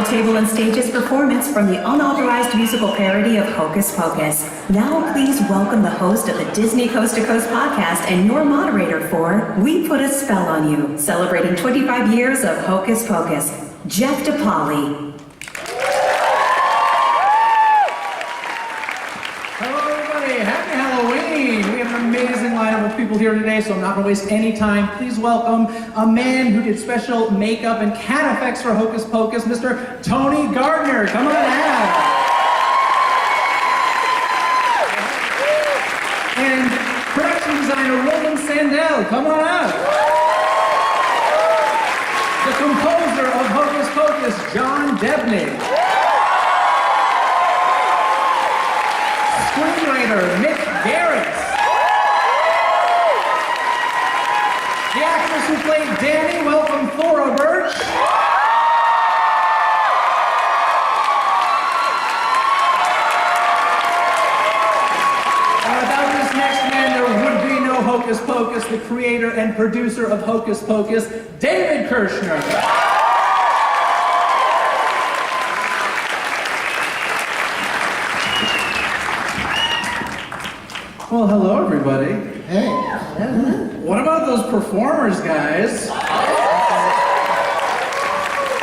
Table and Stage's performance from the unauthorized musical parody of Hocus Pocus. Now please welcome the host of the Disney Coast to Coast podcast and your moderator for We Put a Spell on You, celebrating 25 years of Hocus Pocus, Jeff DePauli. Hello everybody, happy Halloween! We have an amazing lineup of people here today, so I'm not going to waste any time. Please welcome a man who did special makeup and cat effects for Hocus Pocus, Mr. Tony Gardner. Come on out. And production designer Roland Sandell. Come on out. The composer of Hocus Pocus, John Debney. Screenwriter Mick Garris. The actress who played Danny, welcome Thora Birch. And without this next man, there would be no Hocus Pocus, the creator and producer of Hocus Pocus, David Kirshner. Well, hello everybody. Hey. What about those performers, guys?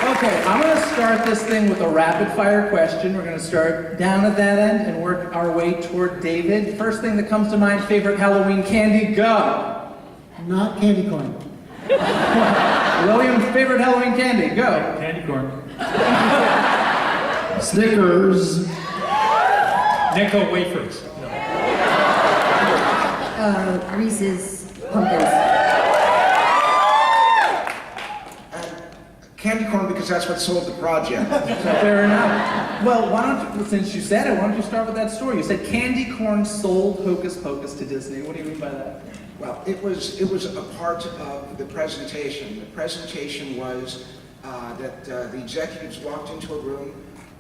Okay, I'm going to start this thing with a rapid fire question. We're going to start down at that end and work our way toward David. First thing that comes to mind, favorite Halloween candy, go. Not candy corn. William, favorite Halloween candy, go. Candy corn. Snickers. Necco wafers. No. Reese's Pumpkins? Candy corn, because that's what sold the project. Fair enough. Well, why don't you, since you said it, why don't you start with that story? You said candy corn sold Hocus Pocus to Disney. What do you mean by that? Well, it was a part of the presentation. The presentation was that the executives walked into a room.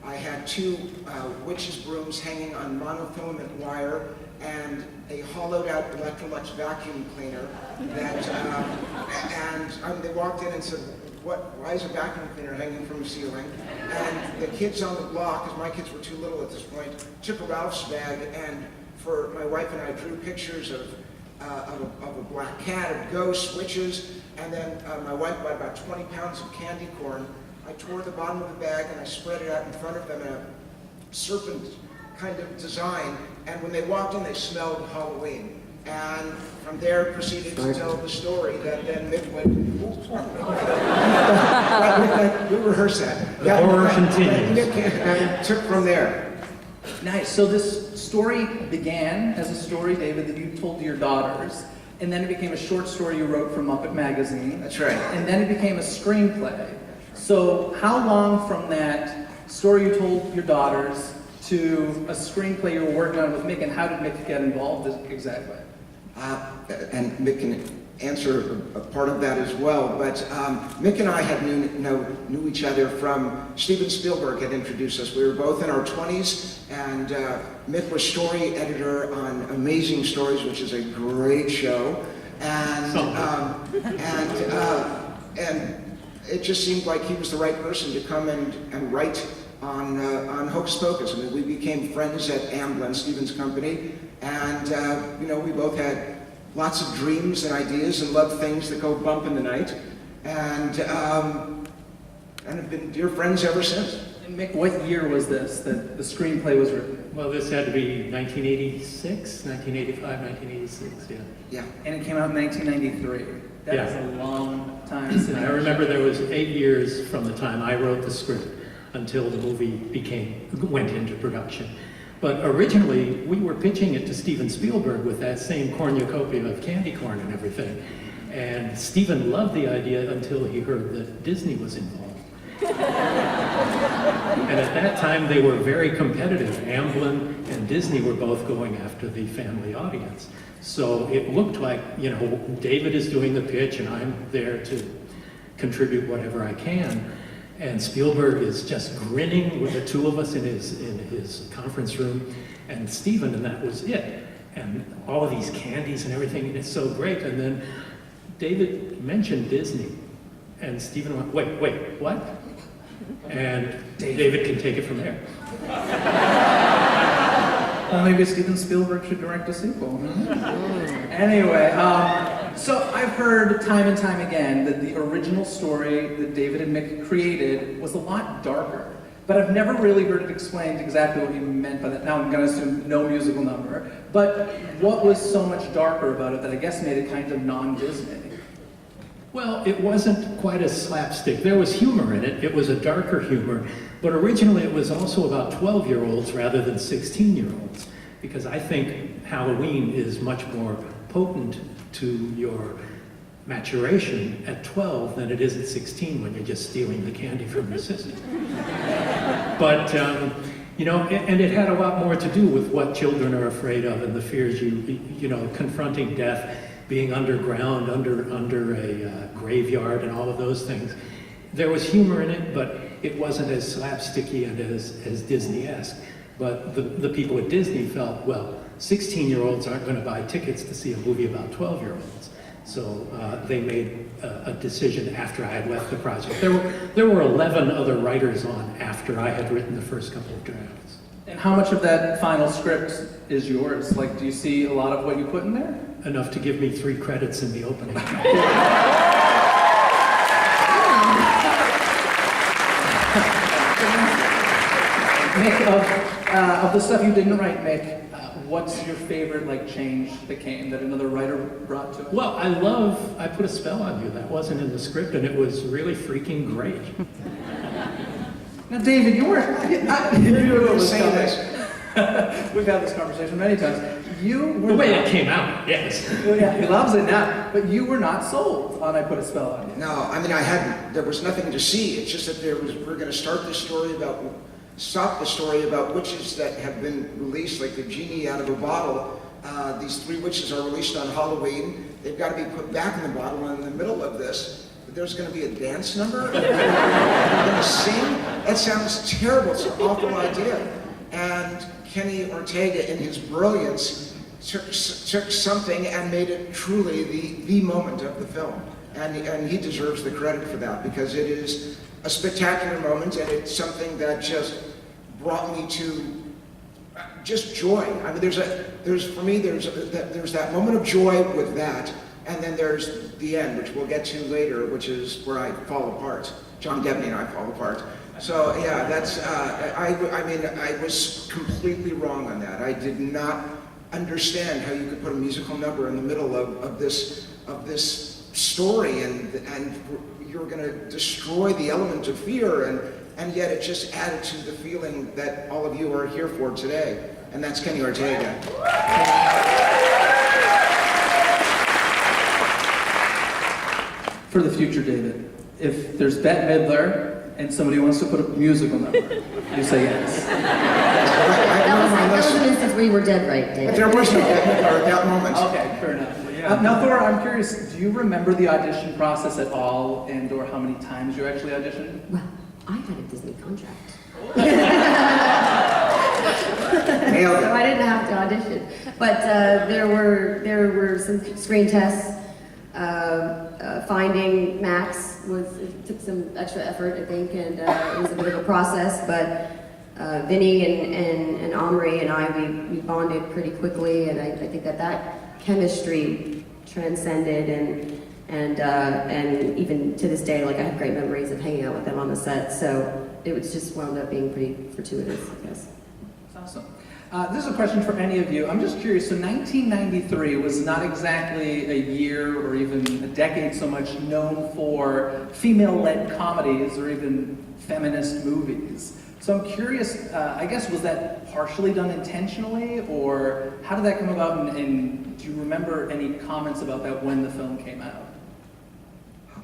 I had two witches' brooms hanging on monofilament wire and a hollowed-out Electrolux vacuum cleaner. And they walked in and said, why is a vacuum cleaner hanging from the ceiling? And the kids on the block, because my kids were too little at this point, took a Ralph's bag, and for my wife and I drew pictures of a black cat, of ghosts, witches, and then my wife bought about 20 pounds of candy corn. I tore the bottom of the bag and I spread it out in front of them in a serpent kind of design, and when they walked in, they smelled Halloween. And from there, proceeded to tell the story that then Mick went, we rehearsed that. The horror continues. And took from there. Nice. So this story began as a story, David, that you told to your daughters, and then it became a short story you wrote for Muppet Magazine. That's right. And then it became a screenplay. So how long from that story you told your daughters to a screenplay you were working on with Mick, and how did Mick get involved exactly? And Mick can answer a part of that as well, but Mick and I had knew each other from Steven Spielberg had introduced us. We were both in our 20s, and Mick was story editor on Amazing Stories, which is a great show, and it just seemed like he was the right person to come and write on Hocus Pocus. I mean, we became friends at Amblin, Steven's company, and we both had lots of dreams and ideas and loved things that go bump in the night, and have been dear friends ever since. And Mick, what year was this that the screenplay was written? Well, this had to be 1986, 1985, 1986, yeah. Yeah. And it came out in 1993. That is a long time since. I remember there was 8 years from the time I wrote the script until the movie went into production. But originally, we were pitching it to Steven Spielberg with that same cornucopia of candy corn and everything. And Steven loved the idea until he heard that Disney was involved. And at that time, they were very competitive. Amblin and Disney were both going after the family audience. So it looked like, David is doing the pitch and I'm there to contribute whatever I can. And Spielberg is just grinning with the two of us in his conference room, and Steven, and that was it. And all of these candies and everything, and it's so great. And then David mentioned Disney, and Steven went, wait, what? And David can take it from there. Well, maybe Steven Spielberg should direct a sequel. Anyway, so I've heard time and time again that the original story that David and Mick created was a lot darker, but I've never really heard it explained exactly what you meant by that. Now I'm going to assume no musical number, but what was so much darker about it that I guess made it kind of non-Disney? Well, it wasn't quite as slapstick. There was humor in it. It was a darker humor. But originally it was also about 12-year-olds rather than 16-year-olds. Because I think Halloween is much more potent to your maturation at 12 than it is at 16 when you're just stealing the candy from your sister. But, and it had a lot more to do with what children are afraid of and the fears confronting death, being underground, under a graveyard and all of those things. There was humor in it, but it wasn't as slapsticky and as Disney-esque. But the people at Disney felt, well, 16-year-olds aren't going to buy tickets to see a movie about 12-year-olds. So they made a decision after I had left the project. There were 11 other writers on after I had written the first couple of drafts. And how much of that final script is yours? Like, do you see a lot of what you put in there? Enough to give me 3 credits in the opening. Mick, of the stuff you didn't write, Mick, what's your favorite change that came that another writer brought to it? Well, I Put a Spell on You. That wasn't in the script, and it was really freaking great. Now, David, you weren't. I knew it was saying coming. We've had this conversation many times. You were The way not- it came out, yes. Yeah, he loves it now. But you were not sold on I Put a Spell on You. No, I mean, I hadn't, there was nothing to see. It's just that we're going to stop the story about witches that have been released like the genie out of a bottle. These 3 witches are released on Halloween. They've got to be put back in the bottle, and in the middle of this, there's going to be a dance number. They're going to sing. That sounds terrible. It's an awful idea. And Kenny Ortega, in his brilliance, took something and made it truly the moment of the film. And he deserves the credit for that, because it is a spectacular moment, and it's something that just brought me to just joy. I mean, there's that moment of joy with that, and then there's the end, which we'll get to later, which is where I fall apart. John Debney and I fall apart. So yeah, that's, I mean, I was completely wrong on that. I did not understand how you could put a musical number in the middle of this story, and you're going to destroy the element of fear, and yet it just added to the feeling that all of you are here for today, and that's Kenny Ortega. For the future, David, if there's Bette Midler and somebody wants to put a musical number, you say yes. That was an instance where you were dead right, But David. there was no Bette Midler at that moment. Okay, fair enough. Now, Thor, I'm curious, do you remember the audition process at all, and/or how many times you actually auditioned? Well, I had a Disney contract. Nailed So it. I didn't have to audition. But there were some screen tests. Finding Max it took some extra effort, I think, and it was a bit of a process. But Vinny and Omri and I, we bonded pretty quickly, and I think that chemistry transcended, and even to this day, like, I have great memories of hanging out with them on the set. So it was just wound up being pretty fortuitous, I guess. That's awesome. This is a question for any of you. I'm just curious, so 1993 was not exactly a year or even a decade so much known for female-led comedies or even feminist movies. So I'm curious, I guess, was that partially done intentionally, or how did that come about, and do you remember any comments about that when the film came out?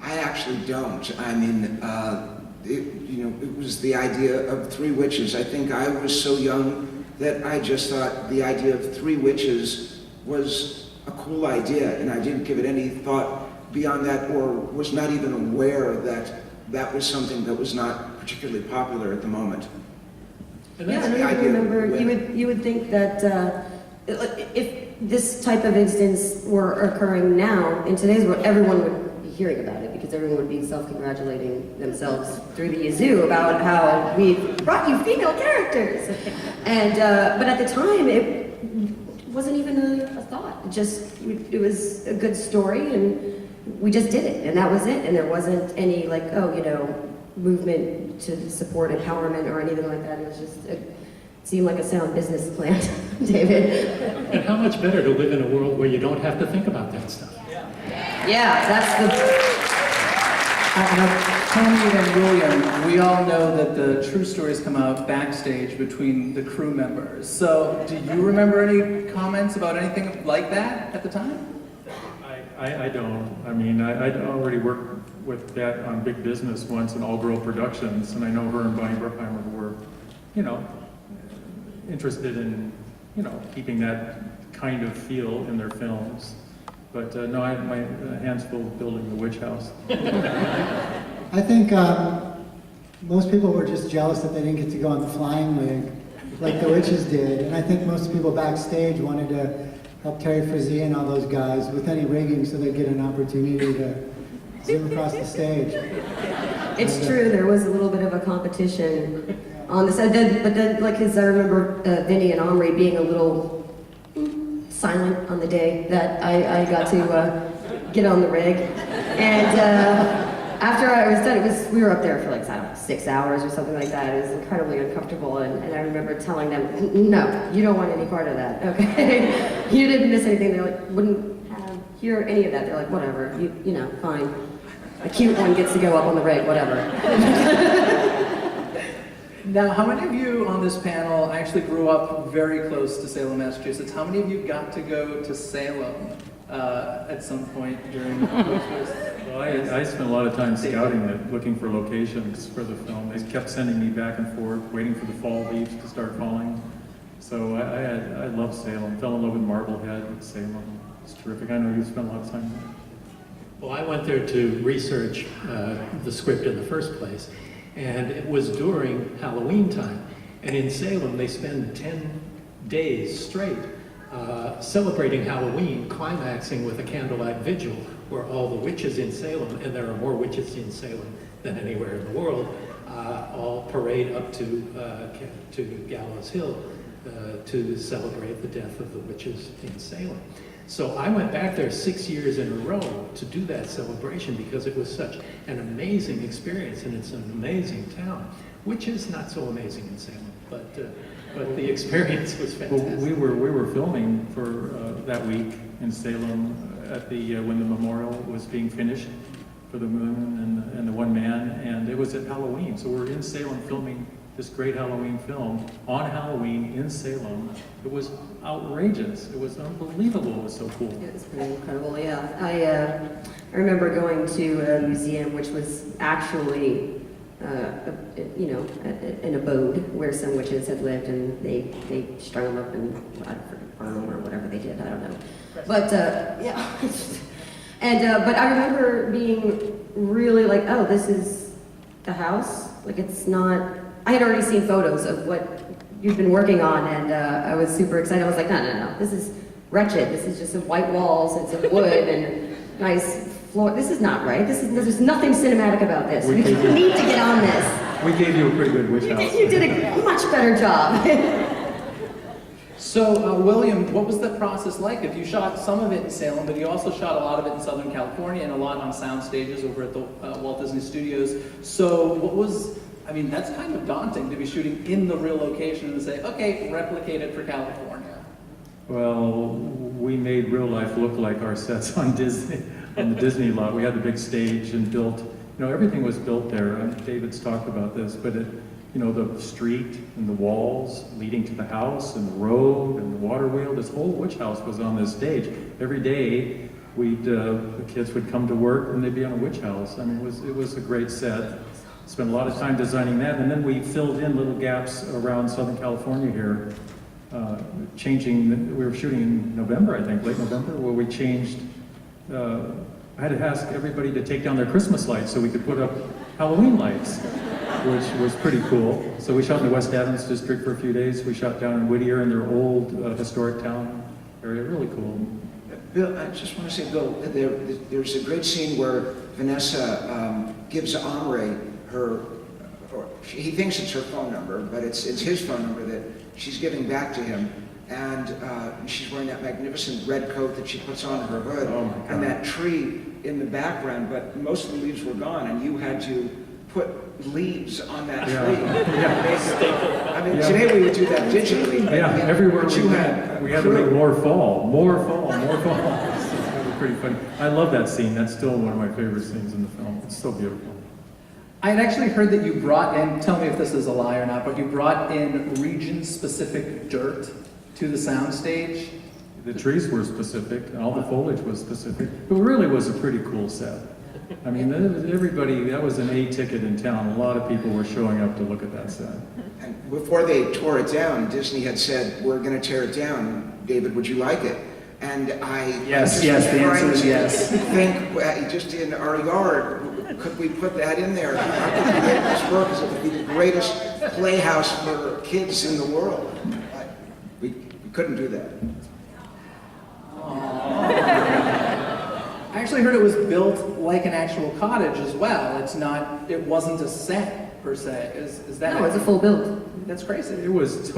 I actually don't. I mean, it was the idea of 3 witches. I think I was so young that I just thought the idea of 3 witches was a cool idea, and I didn't give it any thought beyond that, or was not even aware that that was something that was not particularly popular at the moment. And Yeah, that's I the idea of remember. women. You would think that if this type of instance were occurring now in today's world, everyone would be hearing about it, because everyone would be self-congratulating themselves through the yazoo about how we brought you female characters. And but at the time, it wasn't even a thought. It was a good story, and we just did it, and that was it. And there wasn't any movement to support empowerment or anything like that. It was just it seemed like a sound business plan, David. And how much better to live in a world where you don't have to think about that stuff. Yeah, that's the. Tony and William, we all know that the true stories come out backstage between the crew members. So, do you remember any comments about anything like that at the time? I don't. I mean, I'd already worked with Bette on Big Business once in all-girl productions, and I know her and Bonnie Bruckheimer were, interested in, keeping that kind of feel in their films. But no, I had my hands full building the witch house. I think most people were just jealous that they didn't get to go on the flying wig like the witches did. And I think most people backstage wanted to help Terry Frizzy and all those guys with any rigging so they'd get an opportunity to zoom across the stage. It's true, there was a little bit of a competition on the set, but then, because I remember Vinny and Omri being a little silent on the day that I got to get on the rig. And after I was done, we were up there for like, I don't know, 6 hours or something like that. It was incredibly uncomfortable, and I remember telling them, no, you don't want any part of that, okay? You didn't miss anything. They wouldn't hear any of that. They're like, whatever, you know, fine. A cute one gets to go up on the rig, whatever. Now, how many of you on this panel actually grew up very close to Salem, Massachusetts? How many of you got to go to Salem at some point during the Well, I spent a lot of time scouting it, looking for locations for the film. They kept sending me back and forth, waiting for the fall leaves to start falling. So I love Salem. Fell in love with Marblehead, Salem. It's terrific. I know you spent a lot of time there. Well, I went there to research the script in the first place, and it was during Halloween time. And in Salem, they spend 10 days straight celebrating Halloween, climaxing with a candlelight vigil where all the witches in Salem, and there are more witches in Salem than anywhere in the world, all parade up to Gallows Hill to celebrate the death of the witches in Salem. So I went back there 6 years in a row to do that celebration because it was such an amazing experience, and it's an amazing town, which is not so amazing in Salem, but the experience was fantastic. Well, we were filming for that week in Salem at the when the memorial was being finished for the moon and the one man, and it was at Halloween. So we're in Salem filming this great Halloween film on Halloween in Salem. It was outrageous. It was unbelievable. It was so cool. It was pretty incredible, yeah. I remember going to a museum which was actually, an abode where some witches had lived, and they strung them up and burned them or whatever they did. I don't know. But yeah, but I remember being really like, oh, this is the house. Like it's not. I had already seen photos of what you've been working on, and I was super excited. I was like, no, this is wretched. This is just some white walls and some wood and nice floor. This is not right. There's nothing cinematic about this. We need to get on this. We gave you a pretty good witch house. You did a much better job. So, William, what was the process like? If you shot some of it in Salem, but you also shot a lot of it in Southern California and a lot on sound stages over at the Walt Disney Studios. So what was, I mean, that's kind of daunting to be shooting in the real location and say, okay, replicate it for California. Well, we made real life look like our sets on Disney, on the Disney lot. We had the big stage and built, everything was built there. David's talked about this, but the street and the walls leading to the house and the road and the water wheel, this whole witch house was on this stage. Every day, the kids would come to work and they'd be on a witch house. I mean, it was a great set. Spent a lot of time designing that, and then we filled in little gaps around Southern California here, we were shooting in November, I think, late November, where we changed, I had to ask everybody to take down their Christmas lights so we could put up Halloween lights, which was pretty cool. So we shot in the West Adams district for a few days. We shot down in Whittier in their old historic town area, really cool. Bill, I just want to say, Bill, there's a great scene where Vanessa gives Omri he thinks it's her phone number, but it's his phone number that she's giving back to him. And she's wearing that magnificent red coat that she puts on her hood, and that tree in the background, but most of the leaves were gone, and you had to put leaves on that tree. Yeah. I mean, today we would do that digitally. Yeah, everywhere we had to make more fall. It was pretty funny. I love that scene. That's still one of my favorite scenes in the film. It's so beautiful. I had actually heard that you brought in, tell me if this is a lie or not, but you brought in region-specific dirt to the soundstage. The trees were specific, and all the foliage was specific. It really was a pretty cool set. I mean, that was an A ticket in town. A lot of people were showing up to look at that set. And before they tore it down, Disney had said, we're going to tear it down. David, would you like it? And Yes, the answer is yes. Think, just in our yard, could we put that in there? How could we make this work? Because it would be the greatest playhouse for kids in the world. But we couldn't do that. I actually heard it was built like an actual cottage as well. It wasn't a set per se. Is that? No, it's a full build. That's crazy. It was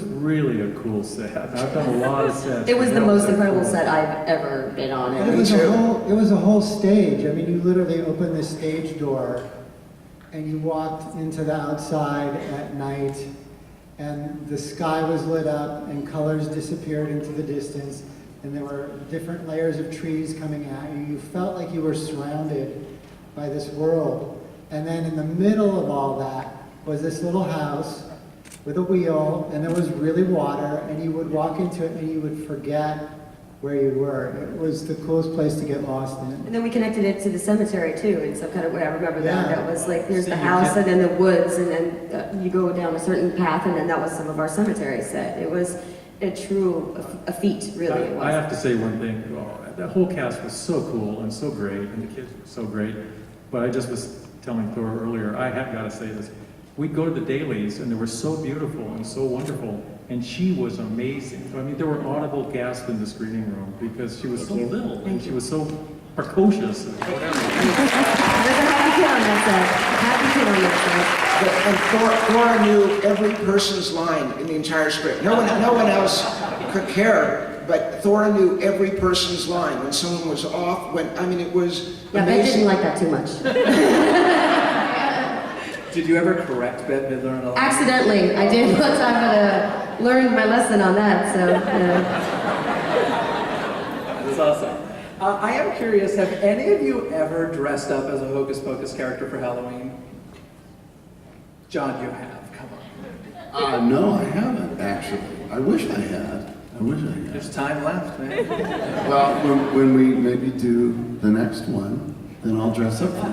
really a cool set. I've done a lot of sets. It was the most incredible set I've ever been on. It was a whole stage. I mean, you literally opened the stage door and you walked into the outside at night, and the sky was lit up and colors disappeared into the distance, and there were different layers of trees coming at you. You felt like you were surrounded by this world. And then in the middle of all that was this little house with a wheel, and there was really water, and you would walk into it and you would forget where you were. It was the coolest place to get lost in. And then we connected it to the cemetery too, in some kind of way. I remember that. Yeah. That was like, there's the house and then the woods, and then you go down a certain path, and then that was some of our cemetery set. It was a feat, really. It was. I have to say one thing. That whole cast was so cool and so great, and the kids were so great. But I just was telling Thor earlier, I have got to say this. We'd go to the dailies, and they were so beautiful and so wonderful, and she was amazing. I mean, there were audible gasps in the screening room because she was so little, and she was so precocious and whatever. There's a happy kid on that set. Happy kid on that And Thora knew every person's line in the entire script. No one else could care, but Thora knew every person's line. When someone was off, it was set. Yeah, Ben amazing. didn't like that too much. Did you ever correct Bette Midler in a line? Accidentally, I did once. I'm gonna learn my lesson on that. So. That's awesome. I am curious, have any of you ever dressed up as a Hocus Pocus character for Halloween? John, you have. Come on. No, I haven't, actually. I wish I had. There's time left, man. Well, when we maybe do the next one, then I'll dress up for it.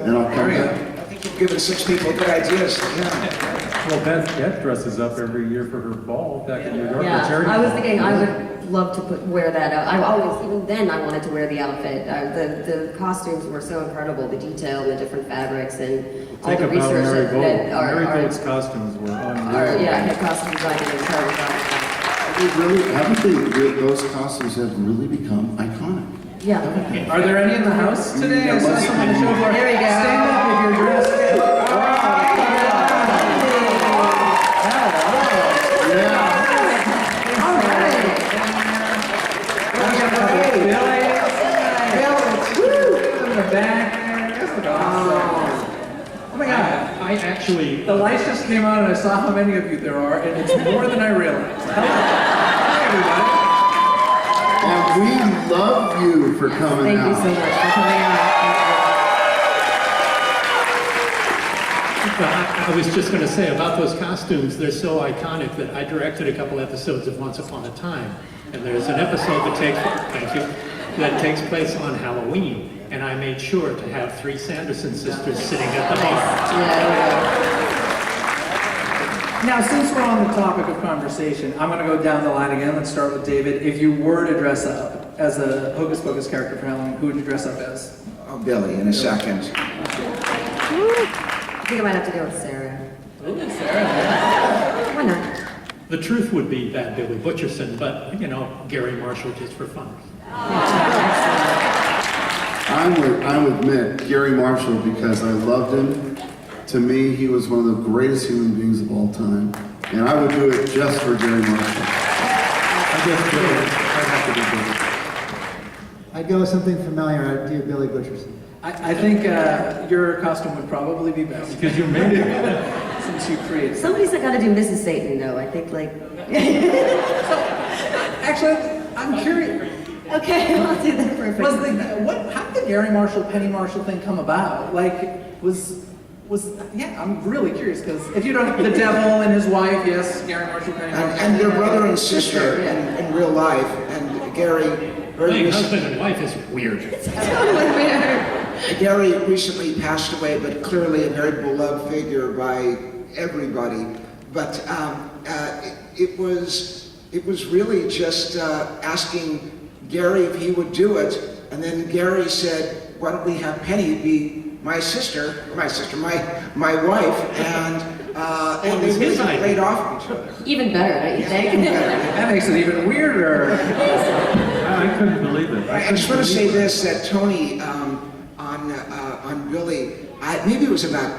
And I'll come back. I think you've given 6 people good ideas. Yeah. Well, Beth dresses up every year for her ball back in New York. Yeah, charity I was ball. thinking I would love to wear that out. I always, even then, I wanted to wear the outfit. The costumes were so incredible, the detail, and the different fabrics, and all Think the about research Mary that Vogt. our Mary Vogt's costumes were unreal. head costume designer and choreographer. Those costumes have really become iconic. Yeah. Are there any in the house today? I saw some on the show floor. There we go. Stand up if you're dressed. All right. In the back. Oh my God. I actually, The lights just came on and I saw how many of you there are, and it's more than I realized. Hello. Hi, everybody. And we love you for coming Thank out. you so much for coming out. I was just going to say about those costumes, they're so iconic that I directed a couple episodes of Once Upon a Time. And there's an episode that takes place on Halloween. And I made sure to have 3 Sanderson sisters sitting at the bar. Yeah, Now, since we're on the topic of conversation, I'm going to go down the line again. Let's start with David. If you were to dress up as a Hocus Pocus character for Halloween, who would you dress up as? Oh, Billy, in a second. I think I might have to go with Sarah. Sarah. Why not? The truth would be that Billy Butcherson, but, Gary Marshall just for fun. I would admit Gary Marshall because I loved him. To me, he was one of the greatest human beings of all time. And I would do it just for Gary Marshall. I guess Billy. I'd have to be Billy. I'd go with something familiar. I'd do Billy Butcherson. I think your costume would probably be best. Because you made it. Since you created it. Somebody's got to do Mrs. Satan, though. I think, like. Actually, I'm curious. Okay, I'll do that. Perfect. How did the Gary Marshall, Penny Marshall thing come about? I'm really curious because if you don't, the devil and his wife, yes, Gary Marshall, Penny Marshall. And their brother and sister in real life. And Gary very Playing recently, husband and wife is weird. Totally weird. Gary recently passed away, but clearly a very beloved figure by everybody. But it was really just asking Gary if he would do it, and then Gary said, "Why don't we have Penny be my wife?" And they really played off of each other. Even better, don't you think? That makes it even weirder. I couldn't believe it. I just want to say this, that Tony, on Billy, maybe it was about,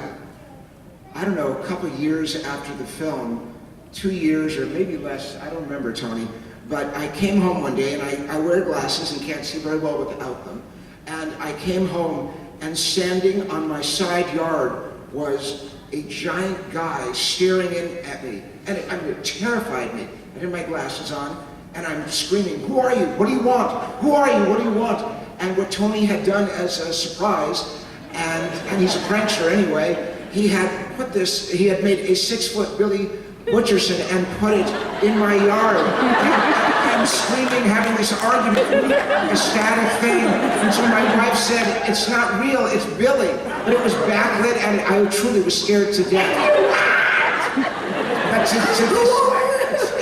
a couple of years after the film, 2 years or maybe less, I don't remember, Tony, but I came home one day and I wear glasses and can't see very well without them. And I came home and standing on my side yard was a giant guy staring in at me. And it terrified me. I had my glasses on and I'm screaming, "Who are you? What do you want? Who are you? What do you want?" And what Tony had done as a surprise, and he's a prankster anyway, he had made a 6-foot Billy Butcherson and put it in my yard. And screaming, having this argument, a static thing. And so my wife said, it's not real, it's Billy. But it was backlit and I truly was scared to death.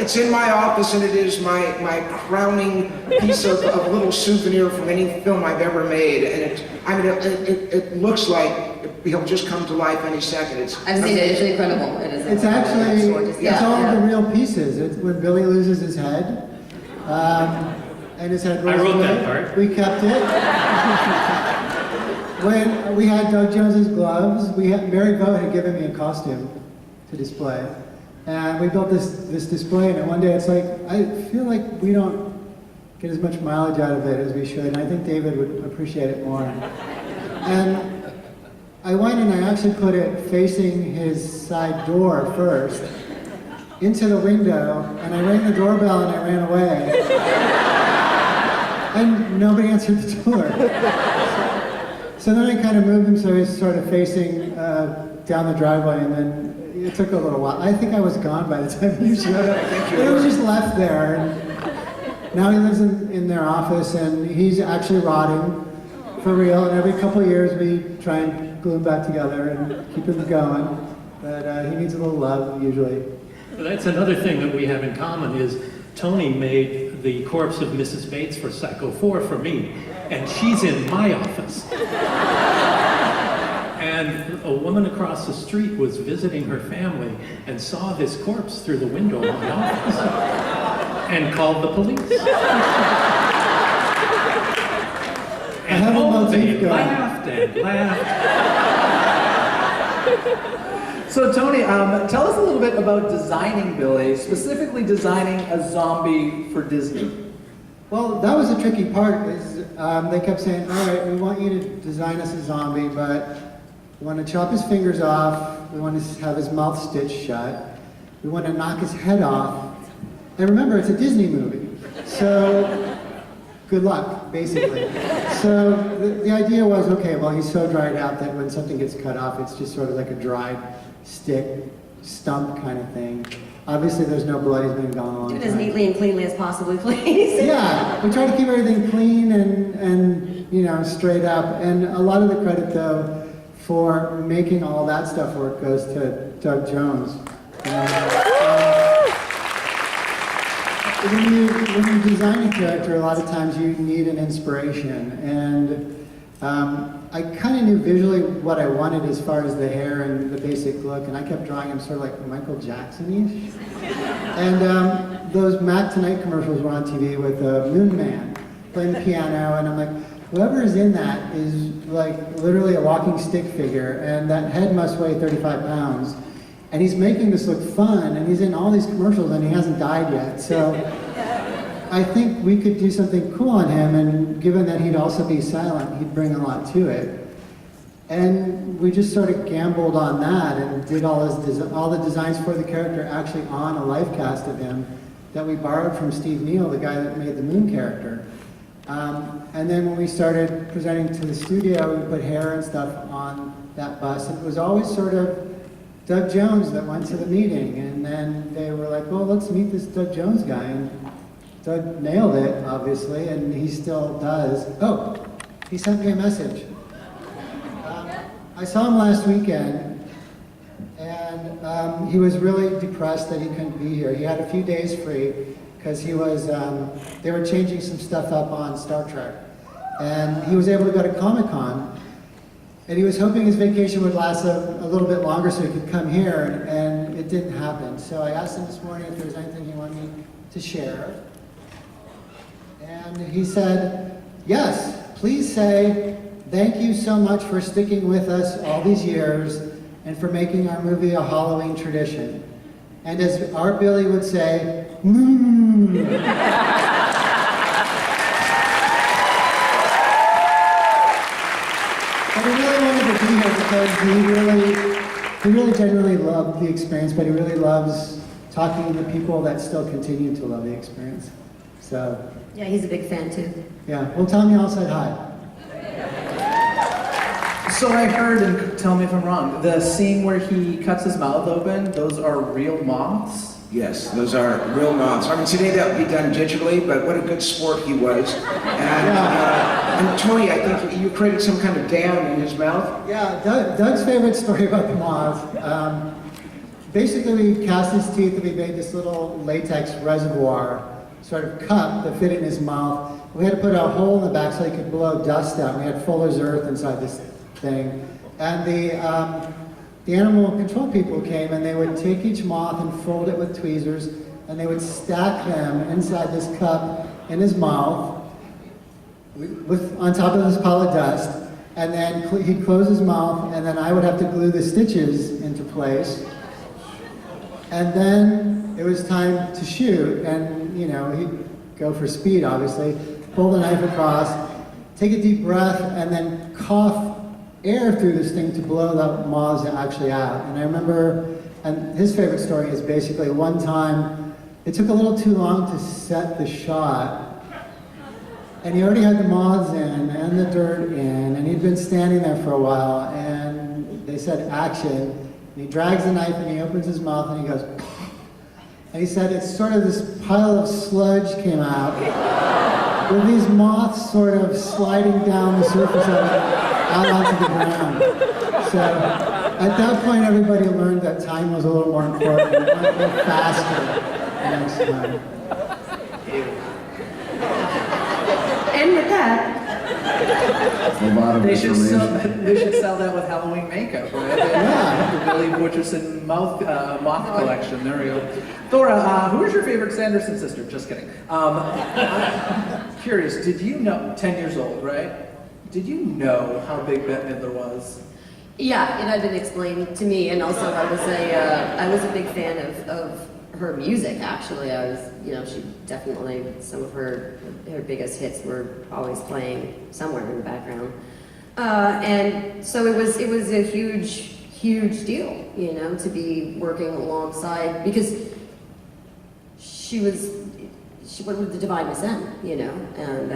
It's in my office and it is my crowning piece of little souvenir from any film I've ever made. And it looks like he'll just come to life any second. I've seen it. It's incredible. It is. It's actually, yeah, it's all yeah. the real pieces. It's when Billy loses his head, and his head rolls I wrote away. that part. We kept it. When we had Doug Jones's gloves, Mary Vogt had given me a costume to display. And we built this display, and one day it's like, I feel like we don't get as much mileage out of it as we should, and I think David would appreciate it more. And I went and I actually put it facing his side door first, into the window, and I rang the doorbell and I ran away. And nobody answered the door. So then I kind of moved him so he was sort of facing down the driveway, and then it took a little while. I think I was gone by the time you showed up. It was just left there. And now he lives in their office, and he's actually rotting for real. And every couple of years we try and glue him back together and keep him going. But he needs a little love usually. Well, that's another thing that we have in common is Tony made the corpse of Mrs. Bates for Psycho 4 for me, and she's in my office. And a woman across the street was visiting her family and saw this corpse through the window of my office and called the police. And oh, they laughed and laughed. So Tony, tell us a little bit about designing Billy, specifically designing a zombie for Disney. Well, that was the tricky part, is they kept saying, all right, we want you to design us a zombie, but we want to chop his fingers off, we want to have his mouth stitched shut, we want to knock his head off. And remember, it's a Disney movie, so good luck, basically. So the idea was, okay, well, he's so dried out that when something gets cut off, it's just sort of like a dried stick, stump kind of thing. Obviously, there's no blood, he's been gone a long time. Do it as neatly and cleanly as possible, please. Yeah, we try to keep everything clean and you know, straight up. And a lot of the credit, though, for making all that stuff work goes to Doug Jones. When you design a character, a lot of times you need an inspiration. And I kind of knew visually what I wanted as far as the hair and the basic look, and I kept drawing him sort of like Michael Jackson-ish. And those Mac Tonight commercials were on TV with Moon Man playing the piano, and I'm like, whoever is in that is like literally a walking stick figure, and that head must weigh 35 pounds. And he's making this look fun, and he's in all these commercials, and he hasn't died yet. So I think we could do something cool on him, and given that he'd also be silent, he'd bring a lot to it. And we just sort of gambled on that and did all the designs for the character actually on a life cast of him that we borrowed from Steve Neal, the guy that made the Moon character. And then when we started presenting to the studio, we put hair and stuff on that bus. And it was always sort of Doug Jones that went to the meeting. And then they were like, well, let's meet this Doug Jones guy. And Doug nailed it, obviously, and he still does. Oh, he sent me a message. I saw him last weekend, and he was really depressed that he couldn't be here. He had a few days free because he was, they were changing some stuff up on Star Trek. And he was able to go to Comic-Con, and he was hoping his vacation would last a little bit longer so he could come here, and it didn't happen. So I asked him this morning if there was anything he wanted me to share. And he said, yes, please say, thank you so much for sticking with us all these years and for making our movie a Halloween tradition. And as our Billy would say, mmm. But he really wanted to be here because he really genuinely loved the experience, but he really loves talking to the people that still continue to love the experience. So. Yeah, he's a big fan too. Yeah, well, tell me I'll say hi. So I heard, and tell me if I'm wrong, the scene where he cuts his mouth open, those are real moths? Yes, those are real moths. I mean, today that would be done digitally, but what a good sport he was. And Tony, I think you created some kind of dam in his mouth. Yeah, Doug's favorite story about the moth. Basically, we cast his teeth and we made this little latex reservoir, sort of cup that fit in his mouth. We had to put a hole in the back so he could blow dust out. We had Fuller's Earth inside this thing. And the animal control people came and they would take each moth and fold it with tweezers and they would stack them inside this cup in his mouth on top of this pile of dust. And then he'd close his mouth and then I would have to glue the stitches into place. And then it was time to shoot, and he'd go for speed, obviously, pull the knife across, take a deep breath, and then cough air through this thing to blow the moths actually out. And I remember, and his favorite story is basically one time, it took a little too long to set the shot, and he already had the moths in, and the dirt in, and he'd been standing there for a while, and they said action. And he drags the knife and he opens his mouth and he goes, and he said it's sort of this pile of sludge came out with these moths sort of sliding down the surface of it out onto the ground. So at that point everybody learned that time was a little more important and it went a little faster the next time. And with that, A lot of They should information. sell that with Halloween makeup, right? Yeah. The Billy Butcherson moth collection. There we go. Thora, who is your favorite Sanderson sister? Just kidding. I'm curious, did you know, 10 years old, right? Did you know how big Bette Midler was? yeah, it had been explained to me, and also I was a big fan of her music. Actually, I was, she definitely, some of her biggest hits were always playing somewhere in the background, and so it was a huge deal, to be working alongside, because she went with the divine descent, and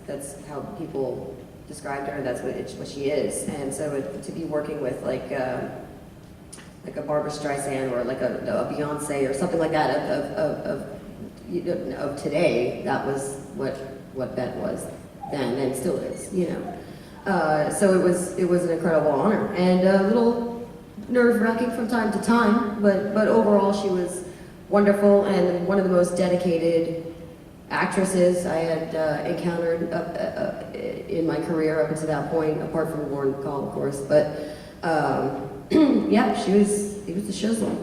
that's how people described her. That's what she is, and so to be working with like a Barbra Streisand or like a Beyonce or something like that of today, that was what Bette was then and still is, So it was an incredible honor and a little nerve-wracking from time to time, but overall she was wonderful and one of the most dedicated actresses I had encountered in my career up until that point, apart from Warren Call, of course, but. Yeah, it was the shizzle.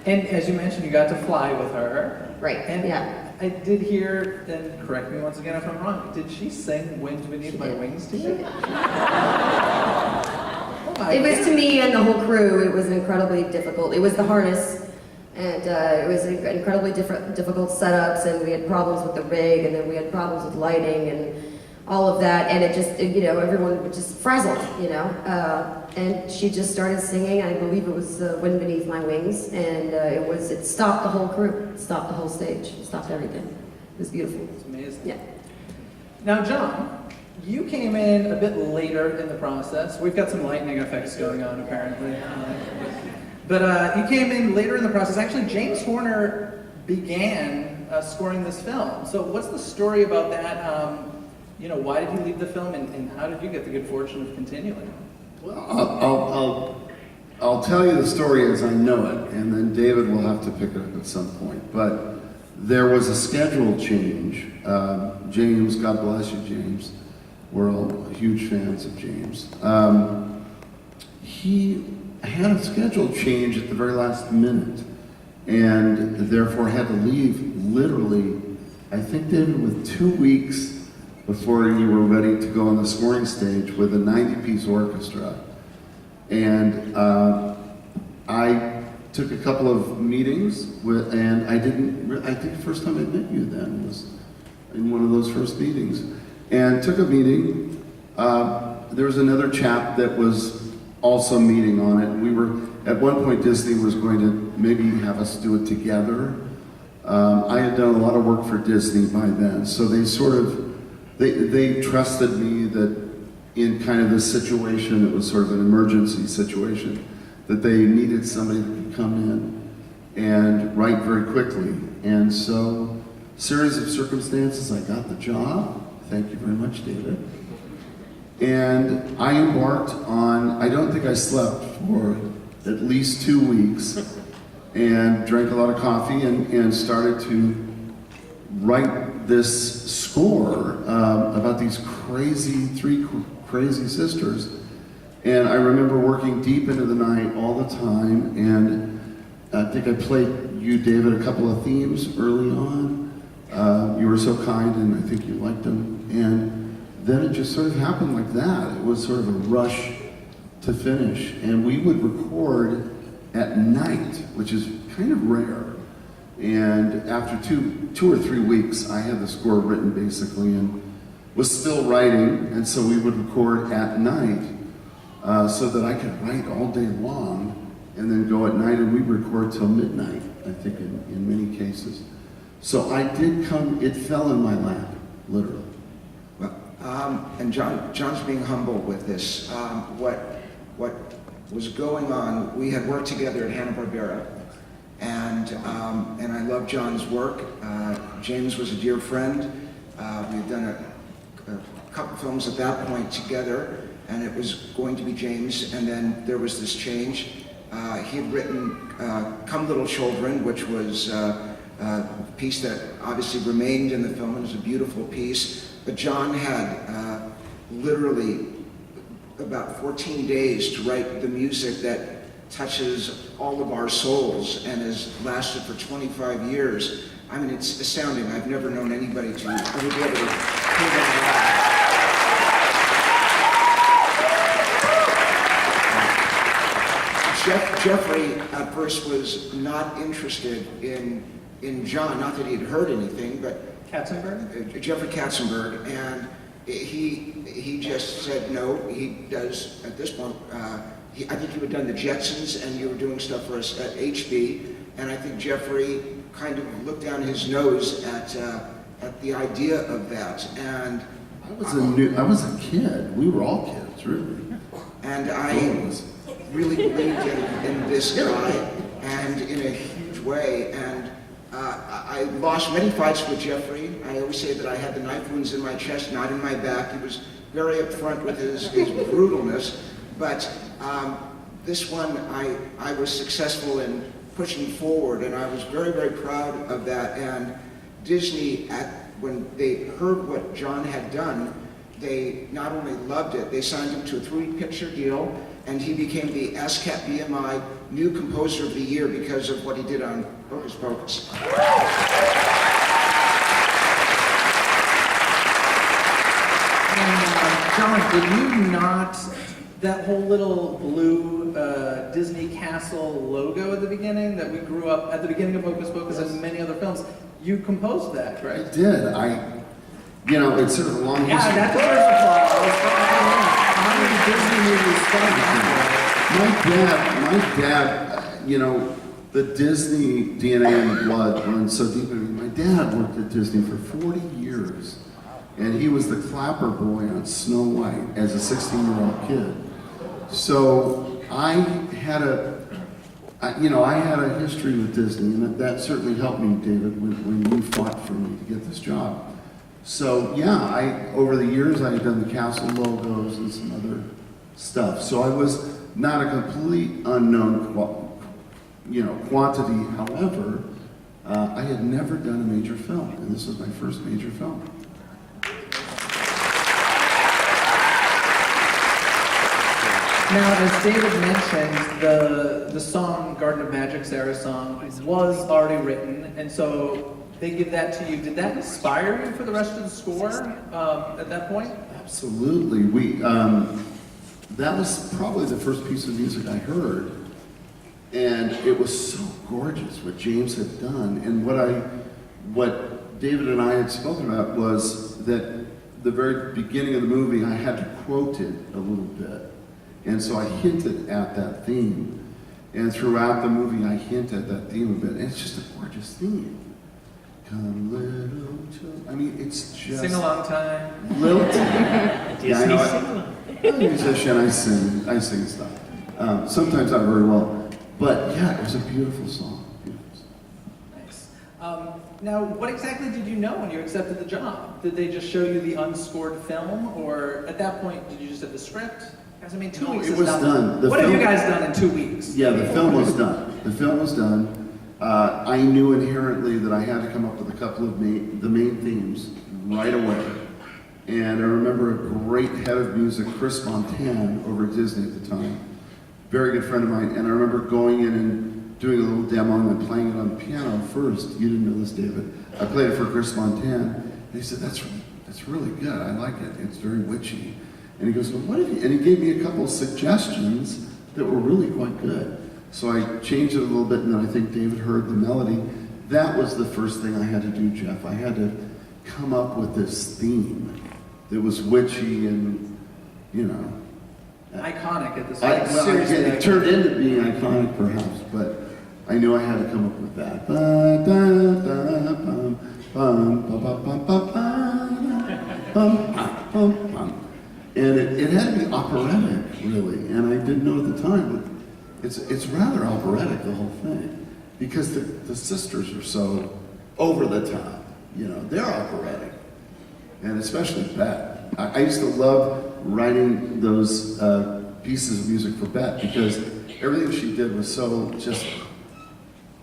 And as you mentioned, you got to fly with her. Right, And yeah. I did hear, and correct me once again if I'm wrong, did she sing Wind Beneath My Wings to you? It was to me and the whole crew, it was incredibly difficult. It was the harness, and it was incredibly difficult setups, and we had problems with the rig, and then we had problems with lighting, and all of that, and it just, everyone was just frazzled, and she just started singing. I believe it was Wind Beneath My Wings, and it stopped the whole crew, stopped the whole stage, stopped everything. It was beautiful. It's amazing. Yeah. Now, John, you came in a bit later in the process. We've got some lightning effects going on, apparently. But you came in later in the process. Actually, James Horner began scoring this film. So what's the story about that? Why did you leave the film, and how did you get the good fortune of continuing? Well, I'll tell you the story as I know it, and then David will have to pick it up at some point. But there was a schedule change. James, God bless you, James. We're all huge fans of James. He had a schedule change at the very last minute, and therefore had to leave literally, I think, David, with 2 weeks before you were ready to go on the scoring stage with a 90-piece orchestra. And I took a couple of meetings and I think the first time I met you then was in one of those first meetings. And took a meeting. There was another chap that was also meeting on it. We were, at one point Disney was going to maybe have us do it together. I had done a lot of work for Disney by then, so they sort of, they trusted me that in kind of this situation. It was sort of an emergency situation that they needed somebody that could come in and write very quickly. And so, series of circumstances, I got the job. Thank you very much, David. And I embarked on, I don't think I slept for at least 2 weeks, and drank a lot of coffee and started to write this score about these three crazy sisters. And I remember working deep into the night all the time, and I think I played you, David, a couple of themes early on. You were so kind, and I think you liked them. And then it just sort of happened like that. It was sort of a rush to finish. And we would record at night, which is kind of rare. And after two or 3 weeks, I had the score written basically and was still writing. And so we would record at night so that I could write all day long and then go at night, and we'd record till midnight, I think, in many cases. So I did come, it fell in my lap, literally. Well, and John's being humble with this. What was going on, we had worked together at Hanna-Barbera, and I love John's work. James was a dear friend. We had done a couple films at that point together, and it was going to be James, and then there was this change. He had written Come Little Children, which was a piece that obviously remained in the film, and was a beautiful piece, but John had literally about 14 days to write the music that touches all of our souls and has lasted for 25 years. I mean, it's astounding. I've never known anybody to really be able to pull that off. Jeffrey at first was not interested in John, not that he had heard anything, but Katzenberg? Jeffrey Katzenberg, and he just said no. He does at this point. I think you had done the Jetsons, and you were doing stuff for us at HB, and I think Jeffrey kind of looked down his nose at the idea of that. And I was a kid. We were all kids, really. And I really believed in this guy, and in a huge way. And I lost many fights with Jeffrey. I always say that I had the knife wounds in my chest, not in my back. He was very upfront with his brutalness. But this one, I was successful in pushing forward, and I was very, very proud of that. And Disney, when they heard what John had done, they not only loved it, they signed him to a 3-picture deal, and he became the ASCAP BMI New Composer of the Year because of what he did on Hocus Pocus. And John, did you not, that whole little blue Disney castle logo at the beginning that we grew up at the beginning of Hocus Pocus and many other films, you composed that, right? I did. It's sort of a long history. Yeah, that's the first applause. How many Disney movies spent My dad, the Disney DNA and blood runs so deep in me. My dad worked at Disney for 40 years, and he was the clapper boy on Snow White as a 16-year-old kid. So I had a history with Disney, and that certainly helped me, David, when you fought for me to get this job. So yeah, over the years I had done the castle logos and some other stuff. So I was not a complete unknown quantity. However, I had never done a major film, and this was my first major film. Now, as David mentioned, the song Garden of Magic, Sarah's song, was already written, and so they give that to you. Did that inspire you for the rest of the score at that point? Absolutely. That was probably the first piece of music I heard, and it was so gorgeous what James had done. And what David and I had spoken about was that the very beginning of the movie I had to quote it a little bit. And so I hinted at that theme. And throughout the movie, I hint at that theme a bit. And it's just a gorgeous theme. Come little children. I mean, it's just... Sing along time. Little time. Disney sing-along. I'm a musician, I sing stuff. Sometimes not very well, but yeah, it was a beautiful song. Nice. Now, what exactly did you know when you accepted the job? Did they just show you the unscored film, or at that point, did you just have the script? Because I mean, 2 weeks It is was nothing. done. What have you guys done in 2 weeks? Yeah, the film was done. The film was done. I knew inherently that I had to come up with a couple of the main themes right away. And I remember a great head of music, Chris Montan, over at Disney at the time. Very good friend of mine. And I remember going in and doing a little demo and then playing it on the piano first. You didn't know this, David. I played it for Chris Montan. And he said, that's really good. I like it. It's very witchy. And he goes, well, what if you... And he gave me a couple of suggestions that were really quite good. So I changed it a little bit, and then I think David heard the melody. That was the first thing I had to do, Jeff. I had to come up with this theme that was witchy and, you know... Iconic at this Well, point. Seriously, it turned into being iconic, perhaps, but I knew I had to come up with that. And it had to be operatic, really, and I didn't know at the time, but it's rather operatic, the whole thing, because the sisters are so over the top, you know, they're operatic, and especially Bette. I used to love writing those pieces of music for Bette because everything she did was so just,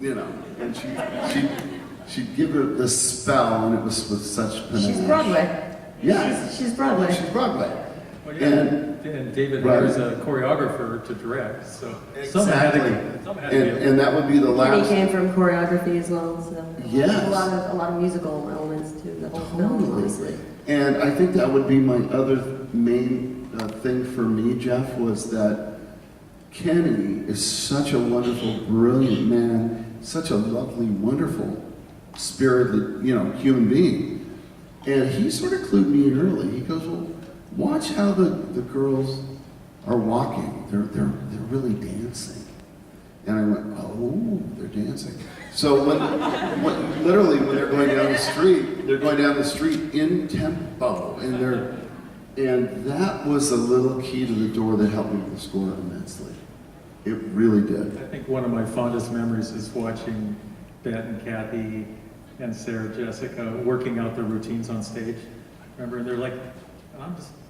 you know, and she'd give her the spell, and it was with such panache. She's Broadway. Yeah. She's Broadway. She's Broadway. Well, yeah, and David Right. hires a choreographer to direct, so Exactly. something had to be. And that would be the And he last. came from choreography as well, so Yes. a lot of musical elements to the whole film, Totally. honestly. And I think that would be my other main thing for me, Jeff, was that Kenny is such a wonderful, brilliant man, such a lovely, wonderful, spirited, you know, human being. And he sort of clued me in early. He goes, well, watch how the girls are walking. They're really dancing. And I went, oh, they're dancing. So literally when they're going down the street in tempo, and that was a little key to the door that helped me with the score immensely. It really did. I think one of my fondest memories is watching Bette and Kathy and Sarah Jessica working out their routines on stage. Remember, and they're like,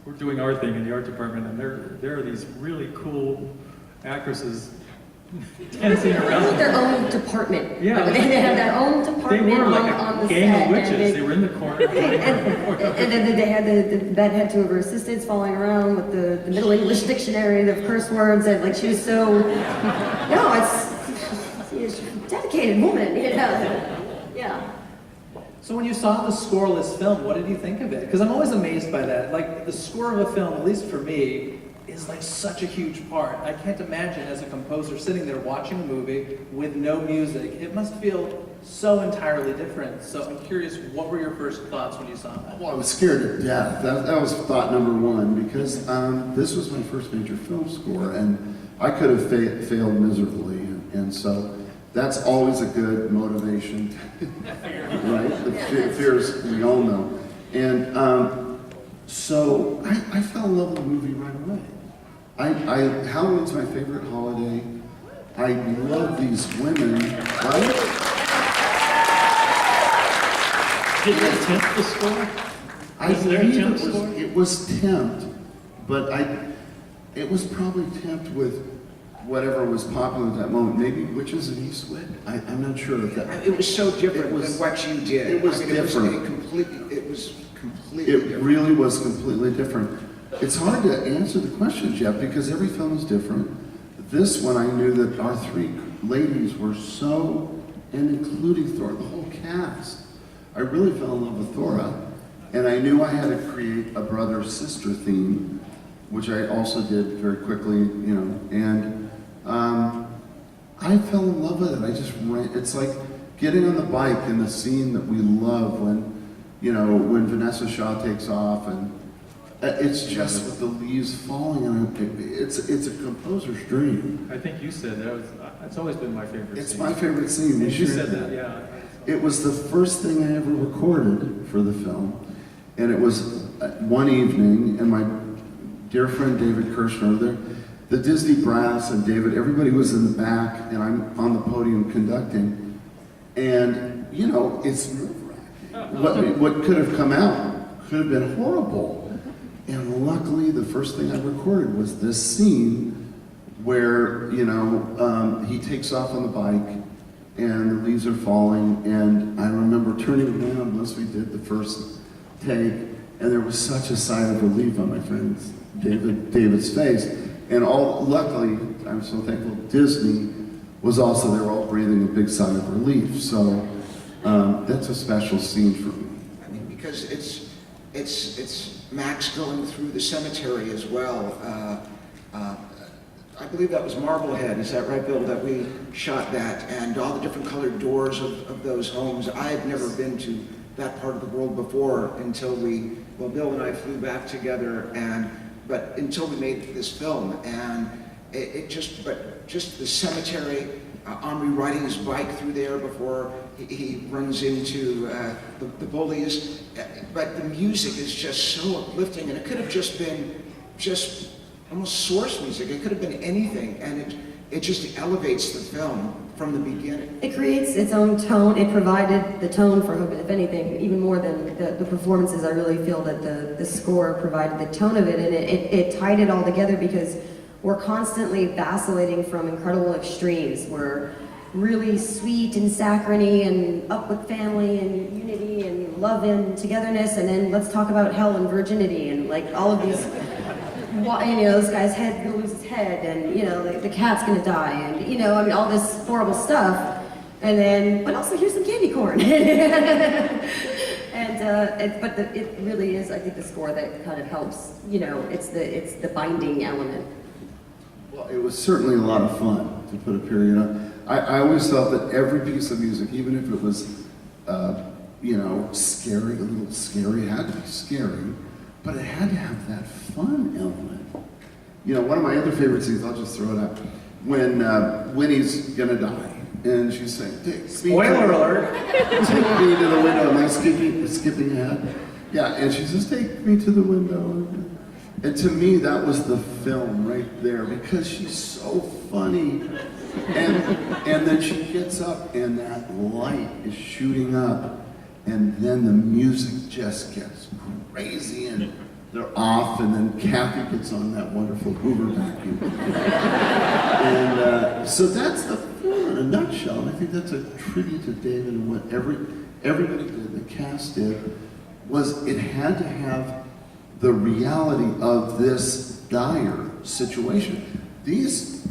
we're doing our thing in the art department, and there are these really cool actresses dancing around. They had their own department. Yeah. They had their own They department were like on a the gang set. of witches. and They were in the corner. And then they had Bette had two of her assistants following around with the Middle English dictionary of curse words, and like she was so, she's a dedicated woman, you know. Yeah. So when you saw the scoreless film, what did you think of it? Because I'm always amazed by that. Like, the score of a film, at least for me, is like such a huge part. I can't imagine as a composer sitting there watching a movie with no music. It must feel so entirely different. So I'm curious, what were your first thoughts when you saw that? Well, I was scared to death. That was thought number one, because this was my first major film score, and I could have failed miserably, and so that's always a good motivation, right? The fears we all know. And so I fell in love with the movie right away. Halloween's my favorite holiday. I love these women, right? Did they tempt the score? I Was there a believe temp score? it was tempt, but it was probably tempt with whatever was popular at that moment. Maybe Witches of Eastwick? I'm not sure if that... It was so different It was- than what you did. it was different. It was completely It different. really was completely different. It's hard to answer the question, Jeff, because every film is different. This one, I knew that our three ladies were so, and including Thora, the whole cast. I really fell in love with Thora, and I knew I had to create a brother-sister theme, which I also did very quickly, you know, and I fell in love with it. I just ran. It's like getting on the bike in the scene that we love when Vanessa Shaw takes off, and it's just with the leaves falling, and it's a composer's dream. I think you said that was. It's always been my favorite. It's scene. my favorite scene. You said that, yeah. It was the first thing I ever recorded for the film, and it was one evening, and my dear friend David Kirshner there. The Disney brass and David, everybody was in the back, and I'm on the podium conducting. And, you know, it's nerve-wracking. What could have come out could have been horrible. And luckily, the first thing I recorded was this scene where, you know, he takes off on the bike, and the leaves are falling, and I remember turning around once we did the first take, and there was such a sigh of relief on my friend's David's face. And luckily, I'm so thankful, Disney was also there, all breathing a big sigh of relief. So that's a special scene for me. I mean, because it's Max going through the cemetery as well. I believe that was Marblehead, is that right, Bill, that we shot that, and all the different colored doors of those homes. I had never been to that part of the world before until Bill and I flew back together, but until we made this film, and just the cemetery, Omri riding his bike through there before he runs into the bullies, but the music is just so uplifting, and it could have just been almost source music. It could have been anything, and it just elevates the film from the beginning. It creates its own tone. It provided the tone for Hope, if anything, even more than the performances. I really feel that the score provided the tone of it, and it tied it all together because we're constantly vacillating from incredible extremes. We're really sweet and saccharine and up with family and unity and love and togetherness, and then let's talk about hell and virginity and like all of these. You know, this guy's head gonna lose his head, and you know, the cat's gonna die, and you know, I mean, all this horrible stuff, and then, but also here's some candy corn, but it really is, I think, the score that kind of helps. You know, it's the binding element. Well, it was certainly a lot of fun, to put a period on. I always felt that every piece of music, even if it was, you know, scary, a little scary, it had to be scary. But it had to have that fun element. You know, one of my other favorite scenes, I'll just throw it out, when Winnie's gonna die, and she's saying, Spoiler alert! Take me to the window. Am I skipping ahead? Yeah, and she says, take me to the window. And to me, that was the film right there, because she's so funny. And then she gets up, and that light is shooting up, and then the music just gets crazy, and they're off, and then Kathy gets on that wonderful Hoover vacuum. And so that's the film in a nutshell, and I think that's a tribute to David and what everybody did, the cast did, was it had to have the reality of this dire situation. These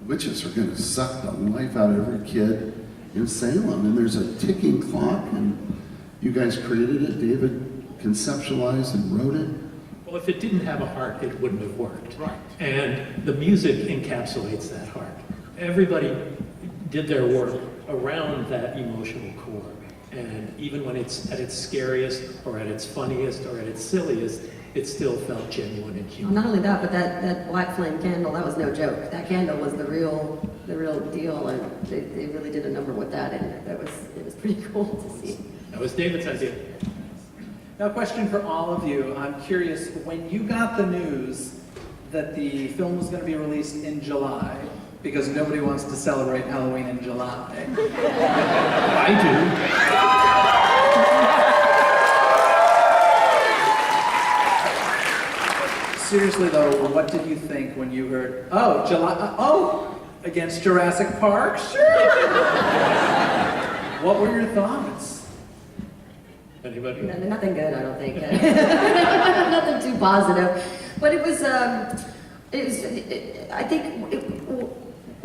witches are going to suck the life out of every kid in Salem, and there's a ticking clock, and you guys created it, David conceptualized and wrote it. Well, if it didn't have a heart, it wouldn't have worked. Right. And the music encapsulates that heart. Everybody did their work around that emotional core. And even when it's at its scariest, or at its funniest, or at its silliest, it still felt genuine and human. Not only that, but that black flame candle, that was no joke. That candle was the real deal, and they really did a number with that, and it was pretty cool to see. That was David's idea. Now, a question for all of you. I'm curious, when you got the news that the film was going to be released in July, because nobody wants to celebrate Halloween in July. I do. Seriously though, what did you think when you heard, oh, July, against Jurassic Park? Sure! What were your thoughts? Anybody? Nothing good, I don't think. Nothing too positive. But I think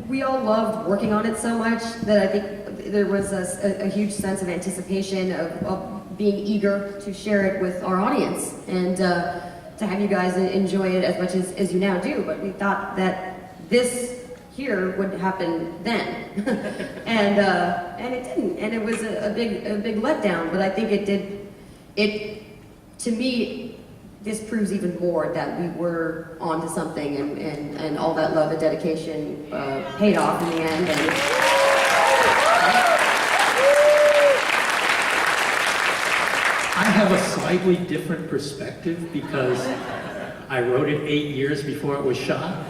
we all loved working on it so much that I think there was a huge sense of anticipation of being eager to share it with our audience and to have you guys enjoy it as much as you now do. But we thought that this here would happen then, and it didn't, and it was a big letdown. But I think it did. It, to me, this proves even more that we were onto something, and all that love and dedication paid off in the end. And I have a slightly different perspective because I wrote it 8 years before it was shot.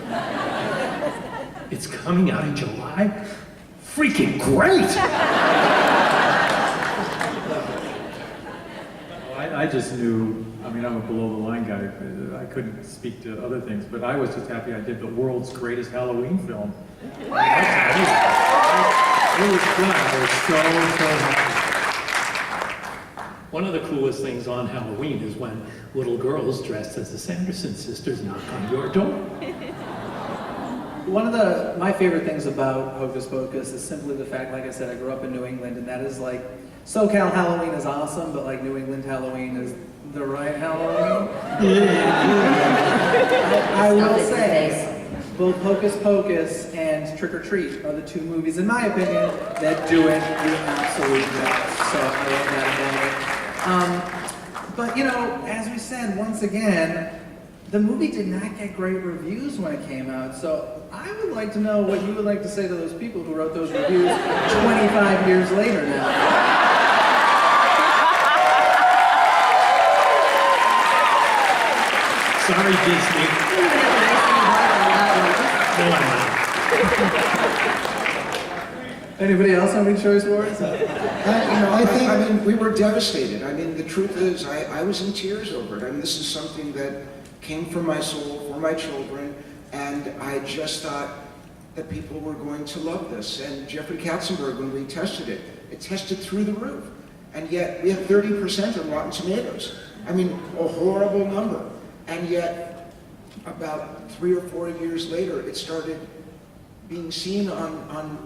It's coming out in July. Freaking great! I just knew, I mean, I'm a below-the-line guy. I couldn't speak to other things, but I was just happy I did the world's greatest Halloween film. It was done. I was so happy. One of the coolest things on Halloween is when little girls dressed as the Sanderson sisters knock on your door. One of my favorite things about Hocus Pocus is simply the fact, like I said, I grew up in New England, and that is like, SoCal Halloween is awesome, but like New England Halloween is the right Halloween. I will say, both Hocus Pocus and Trick or Treat are the two movies, in my opinion, that do it the absolute best. So I love that about it. But you know, as we said, once again, the movie did not get great reviews when it came out. So I would like to know what you would like to say to those people who wrote those reviews 25 years later now. Sorry, Disney. No, I'm not. Anybody else have any choice words? I mean, we were devastated. I mean, the truth is, I was in tears over it. I mean, this is something that came from my soul, for my children, and I just thought that people were going to love this. And Jeffrey Katzenberg, when we tested it, it tested through the roof. And yet, we have 30% on Rotten Tomatoes. I mean, a horrible number. And yet, about 3 or 4 years later, it started being seen on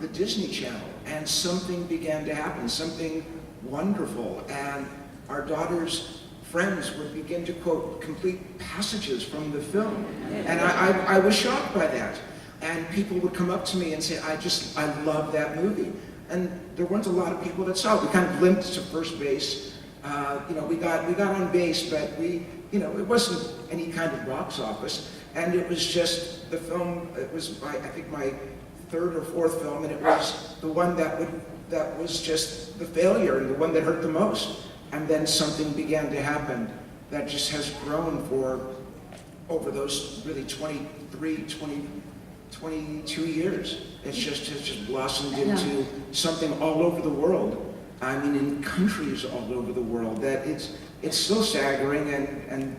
the Disney Channel, and something began to happen, something wonderful, and our daughter's friends would begin to quote complete passages from the film, and I was shocked by that. And people would come up to me and say, I love that movie. And there weren't a lot of people that saw it. We kind of limped to first base. We got on base, but it wasn't any kind of box office. And it was just the film. It was I think my third or fourth film, and it was the one that was just the failure and the one that hurt the most. And then something began to happen that just has grown for over those really 22 years. It has just blossomed into something all over the world. I mean, in countries all over the world. That it's still staggering and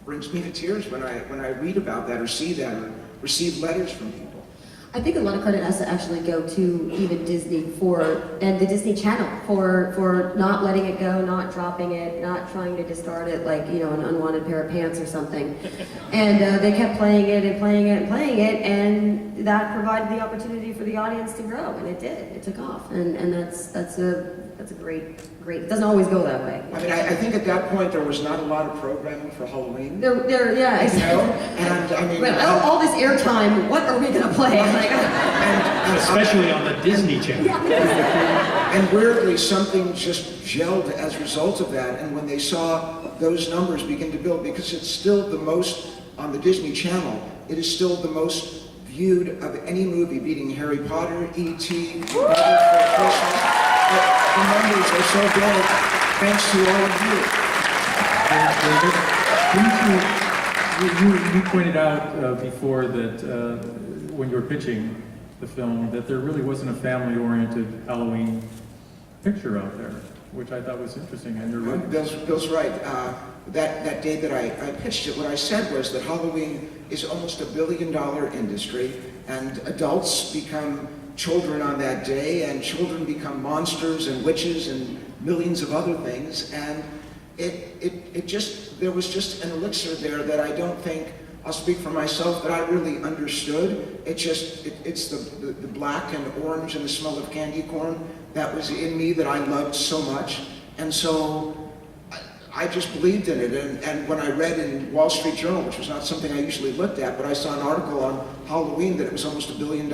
brings me to tears when I read about that or see that or receive letters from people. I think a lot of credit has to actually go to even Disney and the Disney Channel for not letting it go, not dropping it, not trying to discard it like, an unwanted pair of pants or something. And they kept playing it and playing it and playing it, and that provided the opportunity for the audience to grow, and it did. It took off, and that's a great. It doesn't always go that way. I mean, I think at that point there was not a lot of programming for Halloween. Yeah, exactly. And I mean, all this airtime, what are we going to play? and Especially on the Disney Channel. And weirdly, something just gelled as a result of that. And when they saw those numbers begin to build, because it's still the most on the Disney Channel, it is still the most viewed of any movie, beating Harry Potter, E.T., Christmas. The numbers are so big, thanks to all of you. You pointed out before that when you were pitching the film that there really wasn't a family-oriented Halloween picture out there, which I thought was interesting. And you're right. Bill's right. That day that I pitched it, what I said was that Halloween is almost $1 billion industry, and adults become children on that day, and children become monsters and witches and millions of other things, and there was just an elixir there that I don't think, I'll speak for myself, that I really understood. It's the black and orange and the smell of candy corn that was in me that I loved so much, and so I just believed in it. And when I read in Wall Street Journal, which was not something I usually looked at, but I saw an article on Halloween that it was almost $1 billion,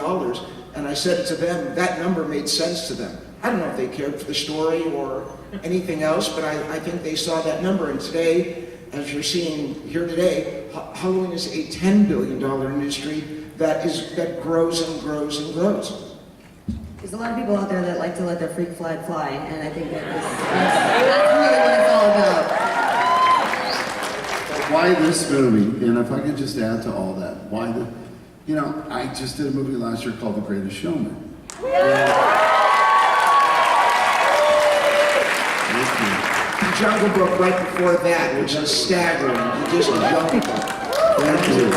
and I said to them, that number made sense to them. I don't know if they cared for the story or anything else, but I think they saw that number. And today, as you're seeing here today, Halloween is a $10 billion industry that grows and grows and grows. There's a lot of people out there that like to let their freak flag fly, and I think that's really what it's all about. why this movie? And if I could just add to all that, why the, you know, I just did a movie last year called The Greatest Showman. The Jungle Book right before that, which is staggering. Just Jungle Book. Thank you.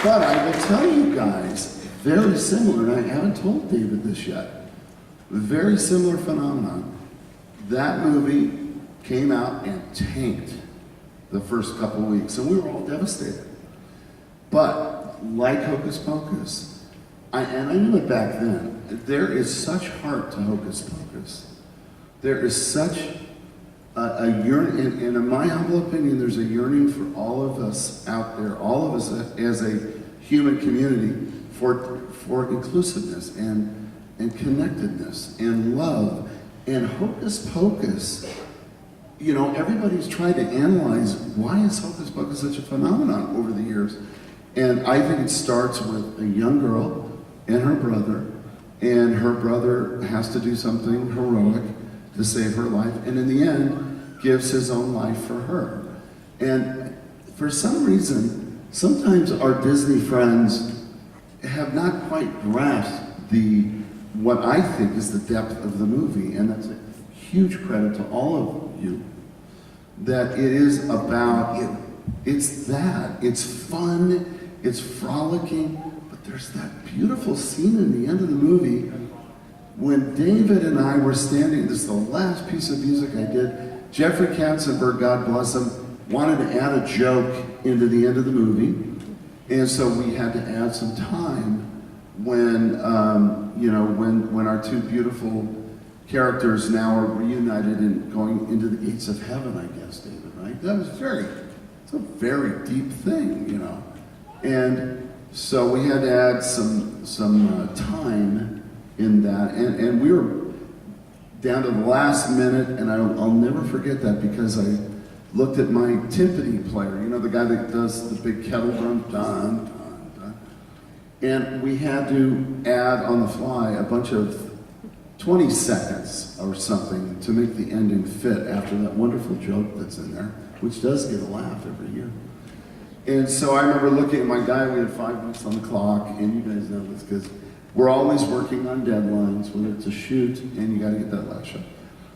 But I will tell you guys, very similar, and I haven't told David this yet, very similar phenomenon. That movie came out and tanked the first couple of weeks, and we were all devastated. But like Hocus Pocus, and I knew it back then, there is such heart to Hocus Pocus. There is such a yearning, and in my humble opinion, there's a yearning for all of us out there, all of us as a human community, for inclusiveness and connectedness and love. And Hocus Pocus, you know, everybody's tried to analyze why is Hocus Pocus such a phenomenon over the years. And I think it starts with a young girl and her brother has to do something heroic to save her life, and in the end, gives his own life for her. And for some reason, sometimes our Disney friends have not quite grasped what I think is the depth of the movie, and that's a huge credit to all of you, that it is about, it's fun, it's frolicking, but there's that beautiful scene in the end of the movie when David and I were standing, this is the last piece of music I did, Jeffrey Katzenberg, God bless him, wanted to add a joke into the end of the movie, and so we had to add some time when, you know, when our two beautiful characters now are reunited and going into the gates of heaven, I guess, David, right? That was it's a very deep thing, you know. And so we had to add some time in that, and we were down to the last minute, and I'll never forget that because I looked at my timpani player, you know, the guy that does the big kettle drum, dun, dun, dun. And we had to add on the fly a bunch of 20 seconds or something to make the ending fit after that wonderful joke that's in there, which does get a laugh every year. And so I remember looking at my guy, we had 5 minutes on the clock, and you guys know this because we're always working on deadlines, whether it's a shoot, and you gotta get that last shot.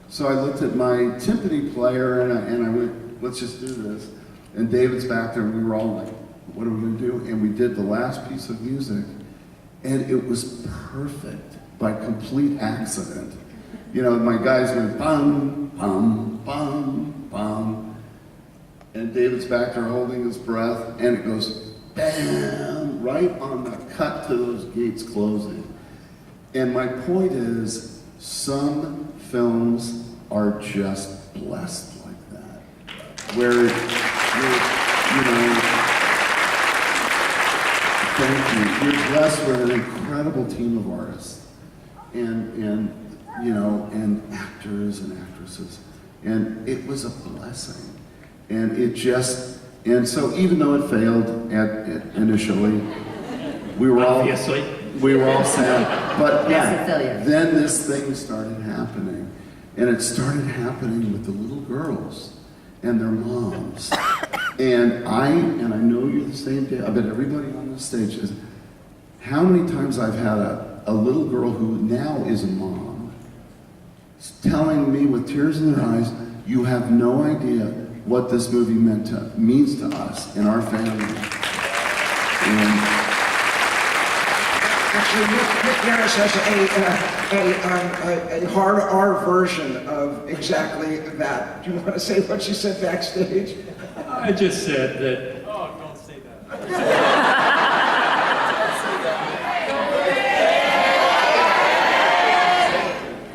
So I looked at my timpani player and I went, let's just do this. And David's back there and we were all like, what are we gonna do? And we did the last piece of music and it was perfect by complete accident. You know, my guys went bum, bum, bum, bum. And David's back there holding his breath and it goes bam, right on the cut to those gates closing. And my point is, some films are just blessed like that. Where, you know, thank you. You're blessed with an incredible team of artists and you know, and actors and actresses. And it was a blessing. And it just, and so even though it failed initially, we were all sad. But yeah, then this thing started happening. And it started happening with the little girls and their moms. And I know you're the same, I bet everybody on this stage is, how many times I've had a little girl who now is a mom telling me with tears in their eyes, you have no idea what this movie means to us and our family. And actually, Nick Harris has a hard R version of exactly that. Do you want to say what you said backstage? I just said that. Oh, don't say that.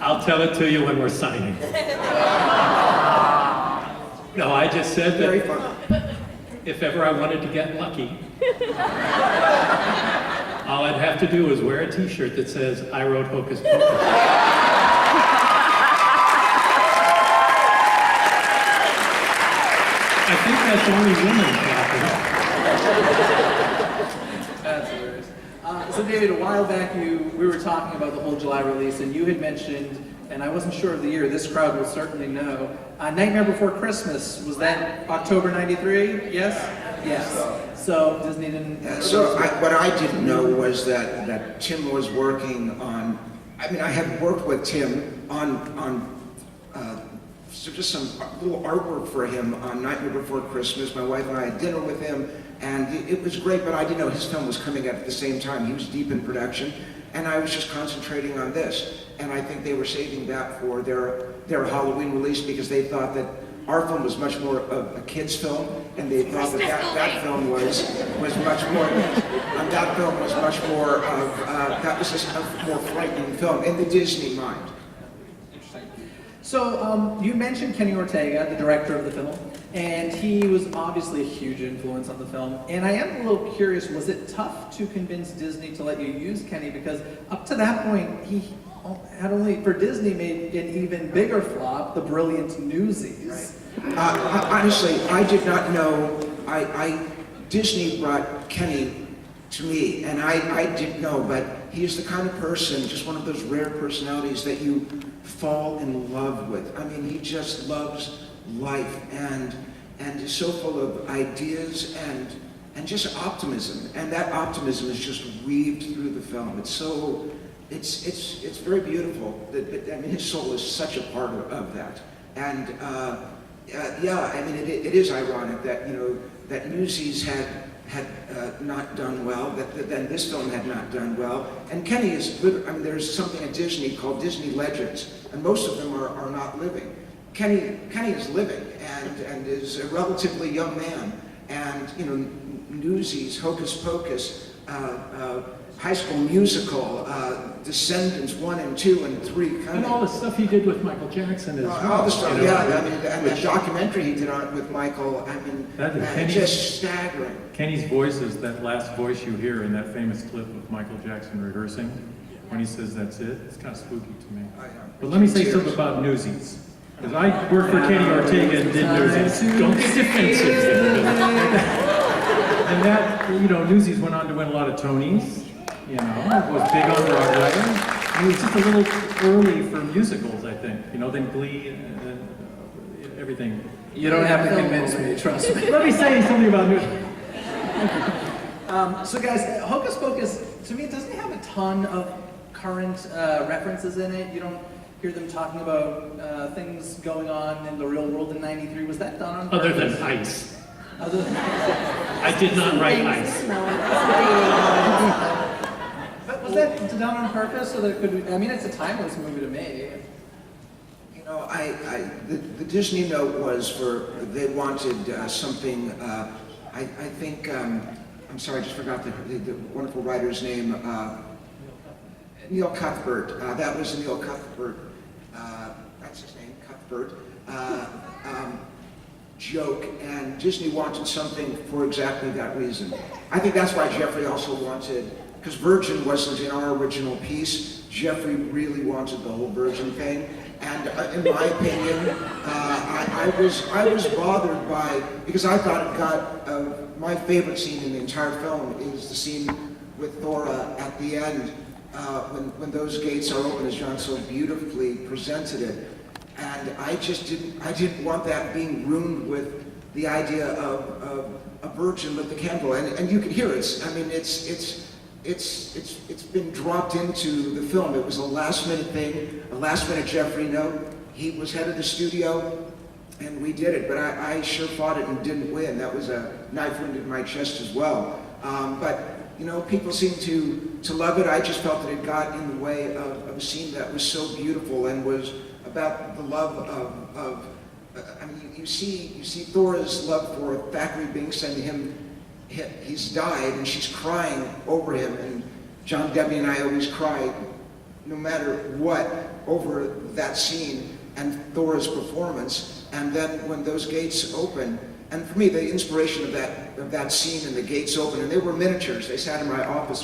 I'll tell it to you when we're signing. No, I just said Very that fun. if ever I wanted to get lucky, all I'd have to do is wear a t-shirt that says, I wrote Hocus Pocus. I think that's only women property. That's hilarious. So David, a while back we were talking about the whole July release, and you had mentioned and I wasn't sure of the year. This crowd will certainly know. Nightmare Before Christmas, was that October 93? Yes? Yes. So Disney didn't... What I didn't know was that Tim was working on, I mean, I had worked with Tim on so just some little artwork for him on Nightmare Before Christmas. My wife and I had dinner with him, and it was great, but I didn't know his film was coming out at the same time. He was deep in production, and I was just concentrating on this. And I think they were saving that for their Halloween release because they thought that our film was much more of a kid's film, and they thought that film was much more. That film was much more of that was just a more frightening film in the Disney mind. So you mentioned Kenny Ortega, the director of the film, and he was obviously a huge influence on the film. And I am a little curious, was it tough to convince Disney to let you use Kenny? Because up to that point, he had only, for Disney, made an even bigger flop, The Brilliant Newsies. Right. Honestly, I did not know. Disney brought Kenny to me, and I didn't know, but he is the kind of person, just one of those rare personalities that you fall in love with. I mean, he just loves life and is so full of ideas and just optimism, and that optimism is just weaved through the film. It's so, it's very beautiful. I mean, his soul is such a part of that, and yeah, I mean, it is ironic that that Newsies had not done well, that then this film had not done well. And Kenny is, I mean, there's something at Disney called Disney Legends, and most of them are not living. Kenny is living and is a relatively young man. And Newsies, Hocus Pocus, High School Musical, Descendants 1 and 2 and 3. And all the stuff he did with Michael Jackson as well. All the stuff, yeah. I mean, and the documentary he did on with Michael, I mean, just staggering. Kenny's voice is that last voice you hear in that famous clip of Michael Jackson rehearsing. When he says that's it, it's kind of spooky to me. But let me say something about Newsies. Because I worked for Kenny Ortega and did Newsies. Don't get defensive. And that, Newsies went on to win a lot of Tonys. It was big on Broadway. It was just a little early for musicals, I think. Then Glee and everything. You don't have to convince me, trust me. Let me say something about Newsies. So guys, Hocus Pocus, to me, doesn't have a ton of current references in it. You don't hear them talking about things going on in the real world in '93. Was that done on purpose? Other than ice. Other than I did not write ice. But was that done on purpose so that it could be, I mean, it's a timeless movie to me. The Disney note was they wanted something, I think, I'm sorry, I just forgot the wonderful writer's name, Neil Cuthbert. That was Neil Cuthbert, that's his name, Cuthbert, joke, and Disney wanted something for exactly that reason. I think that's why Jeffrey also wanted, because Virgin wasn't in our original piece, Jeffrey really wanted the whole Virgin thing. And in my opinion, I was bothered by, because I thought it got, my favorite scene in the entire film is the scene with Thora at the end, when those gates are open, as John so beautifully presented it. And I didn't want that being ruined with the idea of a virgin lit the candle. And you can hear it. I mean, it's been dropped into the film. It was a last minute thing, a last minute Jeffrey note. He was head of the studio, and we did it. But I sure fought it and didn't win. That was a knife wound in my chest as well. But people seem to love it. I just felt that it got in the way of a scene that was so beautiful and was about the love of I mean, you see Thora's love for Thackeray Binks and he's died, and she's crying over him, and John, Debbie, and I always cry, no matter what, over that scene and Thora's performance. And then when those gates open, and for me, the inspiration of that scene and the gates open, and they were miniatures. They sat in my office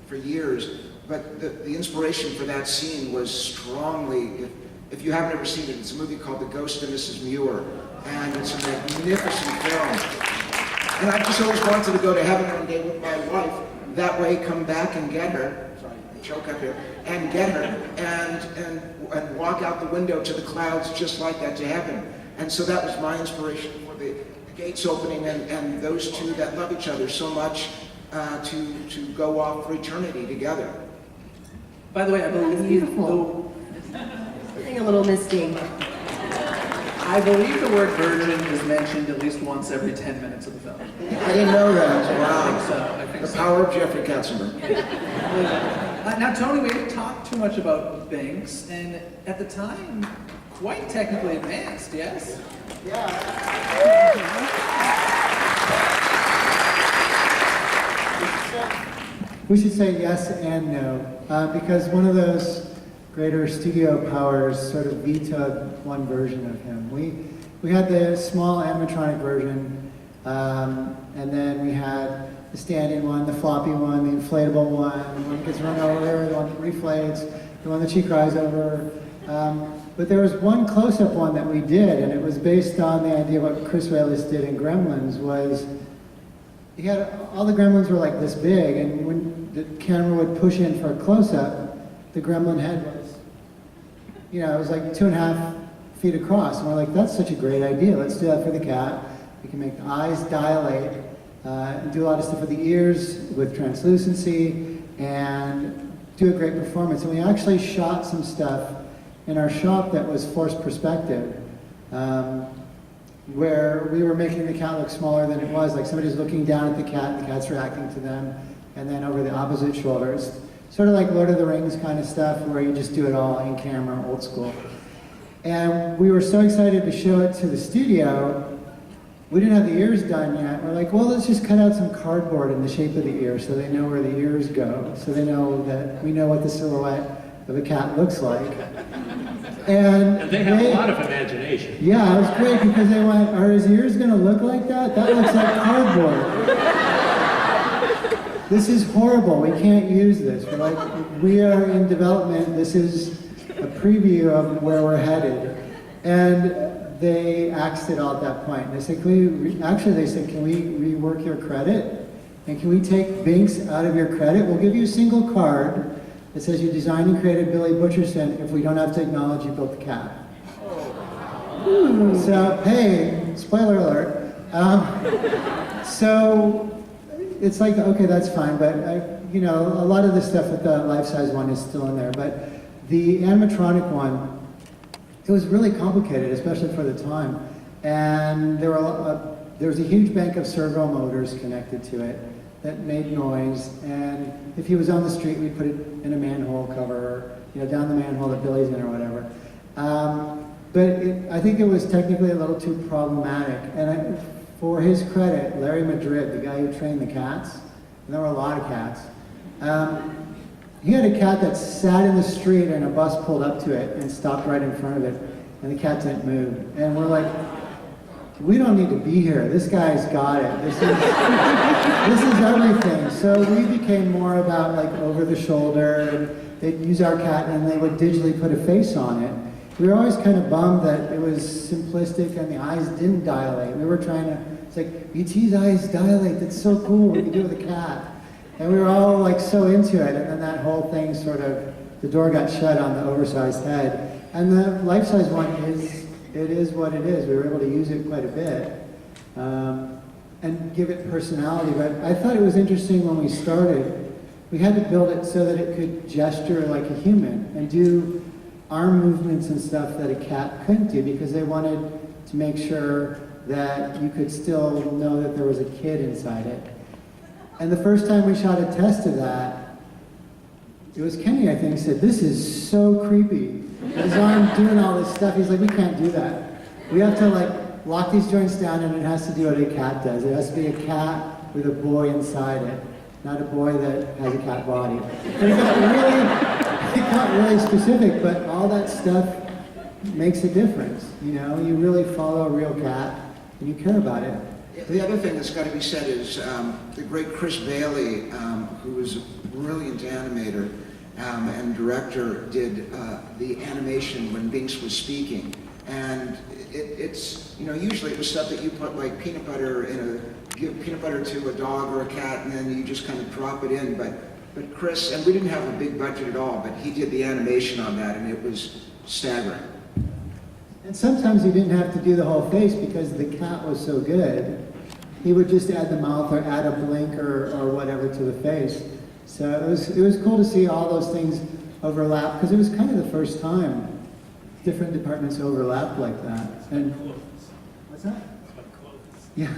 for years, but the inspiration for that scene was strongly. If you haven't ever seen it, it's a movie called The Ghost of Mrs. Muir, and it's a magnificent film. And I just always wanted to go to heaven one day with my wife. That way, come back and get her. Sorry, I choke up here. and get her and walk out the window to the clouds just like that to heaven. And so that was my inspiration for the gates opening and those two that love each other so much to go off for eternity together. By the way, I believe beautiful. Getting a little misty. I believe the word virgin is mentioned at least once every 10 minutes of the film. I didn't know that. Wow. I think The so. power of Jeffrey Katzenberg. Now, Tony, we didn't talk too much about Binks, and at the time, quite technically advanced, yes? We should say yes and no, because one of those greater studio powers sort of vetoed one version of him. We had the small animatronic version, and then we had the stand-in one, the floppy one, the inflatable one, the one that gets run over, the one that reflates, the one that she cries over. But there was one close-up one that we did, and it was based on the idea of what Chris Wayless did in Gremlins, was he had, all the gremlins were like this big, and when the camera would push in for a close-up, the gremlin head was, it was like 2.5 feet across. And we're like, that's such a great idea. Let's do that for the cat. We can make the eyes dilate, and do a lot of stuff with the ears with translucency, and do a great performance. And we actually shot some stuff in our shop that was forced perspective, where we were making the cat look smaller than it was. Like somebody's looking down at the cat, and the cat's reacting to them, and then over the opposite shoulders. Sort of like Lord of the Rings kind of stuff, where you just do it all in camera, old school. And we were so excited to show it to the studio. We didn't have the ears done yet. We're like, well, let's just cut out some cardboard in the shape of the ear so they know where the ears go, so they know that we know what the silhouette of a cat looks like. And they have a lot of imagination. Yeah, it was great because they went, are his ears going to look like that? That looks like cardboard. This is horrible. We can't use this. We're like, we are in development. This is a preview of where we're headed. And they axed it all at that point. And they said, they said, can we rework your credit? And can we take Binks out of your credit? We'll give you a single card that says you designed and created Billy Butcherson if we don't have to acknowledge you built the cat. So, hey, spoiler alert. So it's like, okay, that's fine, but a lot of the stuff with the life-size one is still in there. But the animatronic one, it was really complicated, especially for the time. And there was a huge bank of servo motors connected to it that made noise. And if he was on the street, we'd put it in a manhole cover, down the manhole that Billy's in or whatever. But I think it was technically a little too problematic. And for his credit, Larry Madrid, the guy who trained the cats, and there were a lot of cats, he had a cat that sat in the street and a bus pulled up to it and stopped right in front of it, and the cat didn't move. And we're like, we don't need to be here. This guy's got it. This is everything. So we became more about like over the shoulder, and they'd use our cat and they would digitally put a face on it. We were always kind of bummed that it was simplistic and the eyes didn't dilate. We were trying to, it's like, E.T.'s eyes dilate, that's so cool, we can do it with a cat. And we were all like so into it, and then that whole thing sort of, the door got shut on the oversized head. And the life-size one it is what it is. We were able to use it quite a bit and give it personality. But I thought it was interesting when we started, we had to build it so that it could gesture like a human and do arm movements and stuff that a cat couldn't do, because they wanted to make sure that you could still know that there was a kid inside it. And the first time we shot a test of that, it was Kenny, I think, said, this is so creepy. His arm doing all this stuff. He's like, we can't do that. We have to like lock these joints down, and it has to do what a cat does. It has to be a cat with a boy inside it, not a boy that has a cat body. And it got really specific, but all that stuff makes a difference. You really follow a real cat and you care about it. The other thing that's got to be said is the great Chris Bailey, who was a brilliant animator and director, did the animation when Binks was speaking. And it's usually it was stuff that you put like peanut butter give peanut butter to a dog or a cat, and then you just kind of drop it in. But But Chris, and we didn't have a big budget at all, but he did the animation on that, and it was staggering. And sometimes he didn't have to do the whole face because the cat was so good. He would just add the mouth or add a blink or whatever to the face. So it was cool to see all those things overlap because it was kind of the first time different departments overlapped like that. And what's that? Yeah.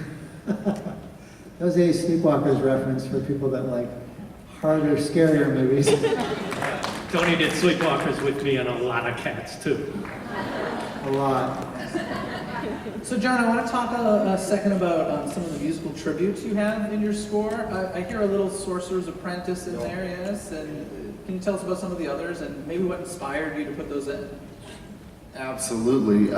That was a Sleepwalkers reference for people that like harder, scarier movies. Tony did Sleepwalkers with me and a lot of cats too. A lot. So John, I want to talk a second about some of the musical tributes you have in your score. I hear a little Sorcerer's Apprentice in there, yes? And can you tell us about some of the others and maybe what inspired you to put those in? Absolutely.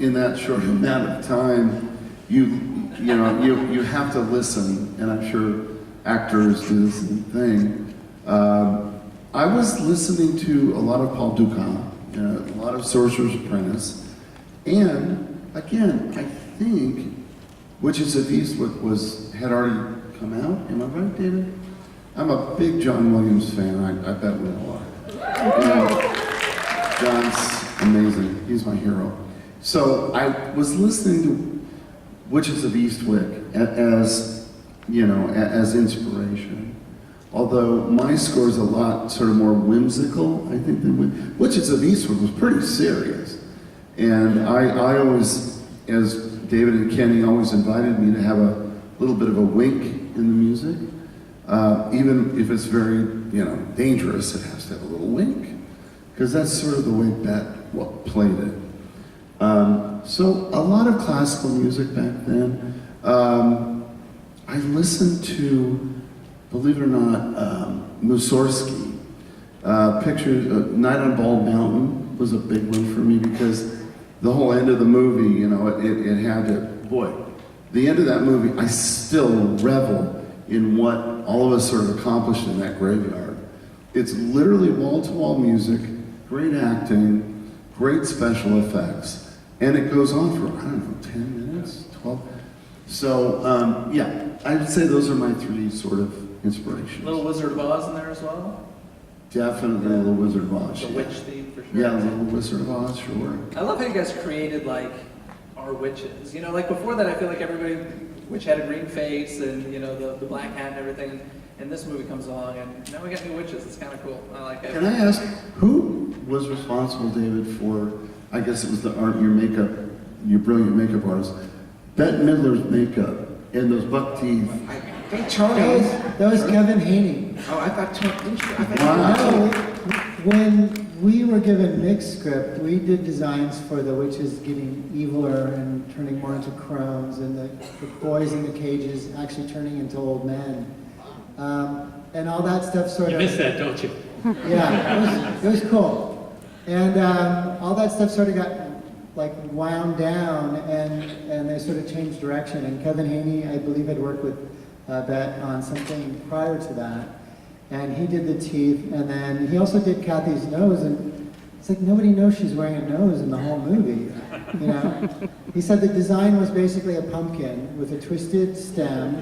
In that short amount of time, you have to listen, and I'm sure actors do the same thing. I was listening to a lot of Paul Dukas, a lot of Sorcerer's Apprentice, and again, I think Witches of Eastwick had already come out. Am I right, David? I'm a big John Williams fan. I bet we all are. John's amazing. He's my hero. So I was listening to Witches of Eastwick as inspiration. Although my score is a lot sort of more whimsical, I think, than Witches of Eastwick was pretty serious. And I always, as David and Kenny always invited me to have a little bit of a wink in the music. Even if it's very, dangerous, it has to have a little wink. Because that's sort of the way Bet played it. So a lot of classical music back then. I listened to, believe it or not, Mussorgsky. Night on Bald Mountain was a big one for me because the whole end of the movie, it had to, the end of that movie, I still revel in what all of us sort of accomplished in that graveyard. It's literally wall-to-wall music, great acting, great special effects, and it goes on for, 10 minutes, 12. So, I would say those are my three sort of inspirations. Little Wizard of Oz in there as well? Definitely Little Wizard of Oz. The witch theme for sure. Yeah, Little Wizard of Oz, sure. I love how you guys created our witches. Before that I feel like everybody, witch had a green face and the black hat and everything. And this movie comes along and now we got new witches. It's kind of cool. I like it. Can I ask, who was responsible, David, for, I guess it was your makeup, your brilliant makeup artist, Bette Midler's makeup and those buck teeth? I think Tony. That was Kevin Haney. Oh, I thought Tony. Wow. When we were given mixed script, we did designs for the witches getting eviler and turning more into crones, and the boys in the cages actually turning into old men. And all that stuff sort You of... miss that, don't you? Yeah, it was cool. And all that stuff sort of got wound down, and they sort of changed direction. And Kevin Haney, I believe, had worked with Bette on something prior to that. And he did the teeth, and then he also did Kathy's nose, and it's like nobody knows she's wearing a nose in the whole movie, He said the design was basically a pumpkin with a twisted stem,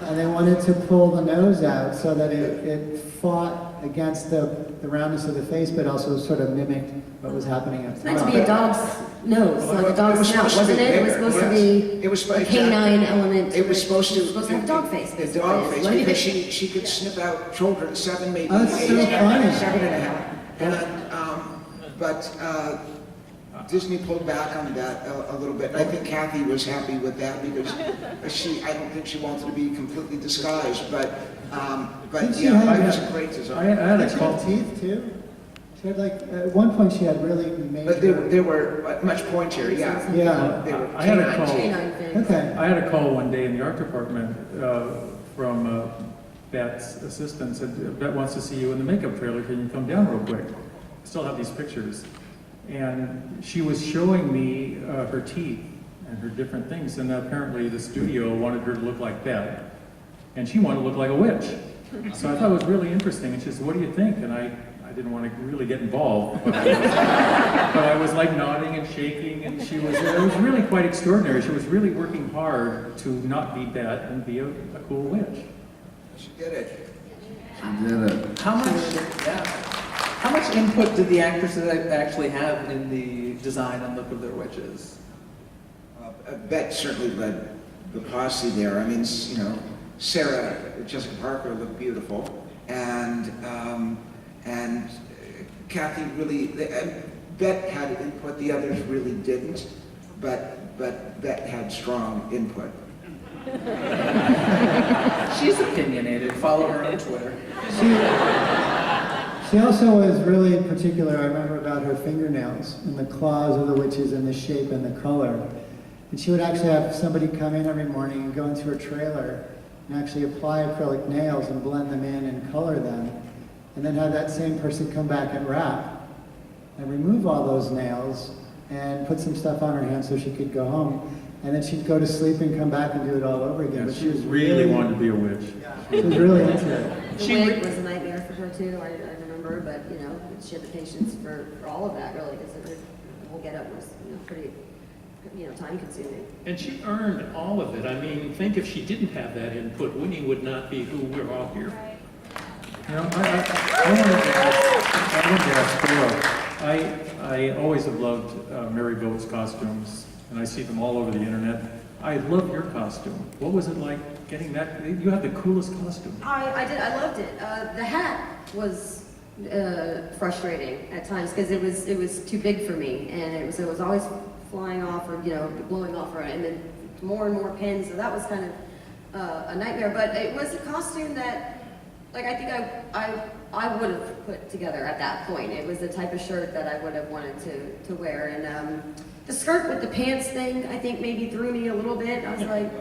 and they wanted to pull the nose out so that it fought against the roundness of the face, but also sort of mimicked what was happening up It's meant to be a dog's nose, like a dog's snout, wasn't it? It was supposed to be a canine element. It was supposed to have a dog face. A dog face, because she could snip out children, 7, maybe 8, That's so funny. 7 and a half. But Disney pulled back on that a little bit. I think Kathy was happy with that because I don't think she wanted to be completely disguised, but it was a great design. I had a She had call. teeth too. She had at one point she had really major. But they were much pointier, yeah. Yeah. They were I had a canines. call. Canine thing. Okay. I had a call one day in the art department from Bette's assistant. Said, Bette wants to see you in the makeup trailer. Can you come down real quick? I still have these pictures. And she was showing me her teeth and her different things. And apparently the studio wanted her to look like Bette. And she wanted to look like a witch. So I thought it was really interesting. And she said, what do you think? And I didn't want to really get involved. But I was nodding and shaking. And it was really quite extraordinary. She was really working hard to not be Bette and be a cool witch. She did it. She did it. How much input did the actresses actually have in the design and look of their witches? Bet certainly led the posse there. I mean, you know, Sarah Jessica Parker looked beautiful, and Kathy really. Bet had input; the others really didn't, but Bet had strong input. She's opinionated. Follow her on Twitter. She also was really particular, I remember, about her fingernails and the claws of the witches and the shape and the color. And she would actually have somebody come in every morning and go into her trailer and actually apply acrylic nails and blend them in and color them. And then have that same person come back and wrap and remove all those nails and put some stuff on her hands so she could go home. And then she'd go to sleep and come back and do it all over again. Yeah, But she really wanted to be a witch. She was really into it. The wig was a nightmare for her too, I remember, but you know, she had the patience for all of that really, because the whole get-up was, you know, pretty, you know, time-consuming. And she earned all of it. I mean, think if she didn't have that input, Winnie would not be who we're all here. You know, I wanted to ask Phil, I always have loved Mary Gold's costumes, and I see them all over the internet. I love your costume. What was it like getting that? You have the coolest costume. I did, I loved it. The hat was frustrating at times because it was too big for me, and it was always flying off or, you know, blowing off, right? And then more and more pins, so that was kind of a nightmare. But it was a costume that, like, I think I would have put together at that point. It was the type of shirt that I would have wanted to wear, and the skirt with the pants thing, I think maybe threw me a little bit. I was like,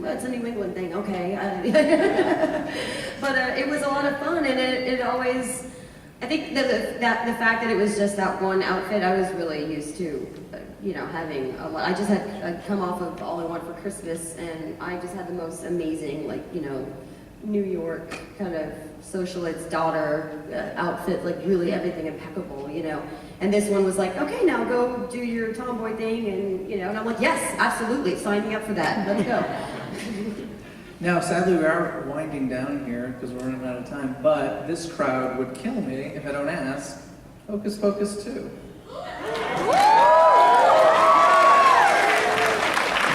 that's a New England thing, okay. But it was a lot of fun, and it always, I think that the fact that it was just that one outfit, I was really used to, you know, having a lot. I'd come off of All I Want for Christmas, and I just had the most amazing, like, you know, New York kind of socialite's daughter outfit, like really everything impeccable, you know. And this one was like, okay, now go do your tomboy thing, and you know. And I'm like, yes, absolutely, sign me up for that. Let's go. Now, sadly, we are winding down here because we're running out of time. But this crowd would kill me if I don't ask. Hocus Pocus 2.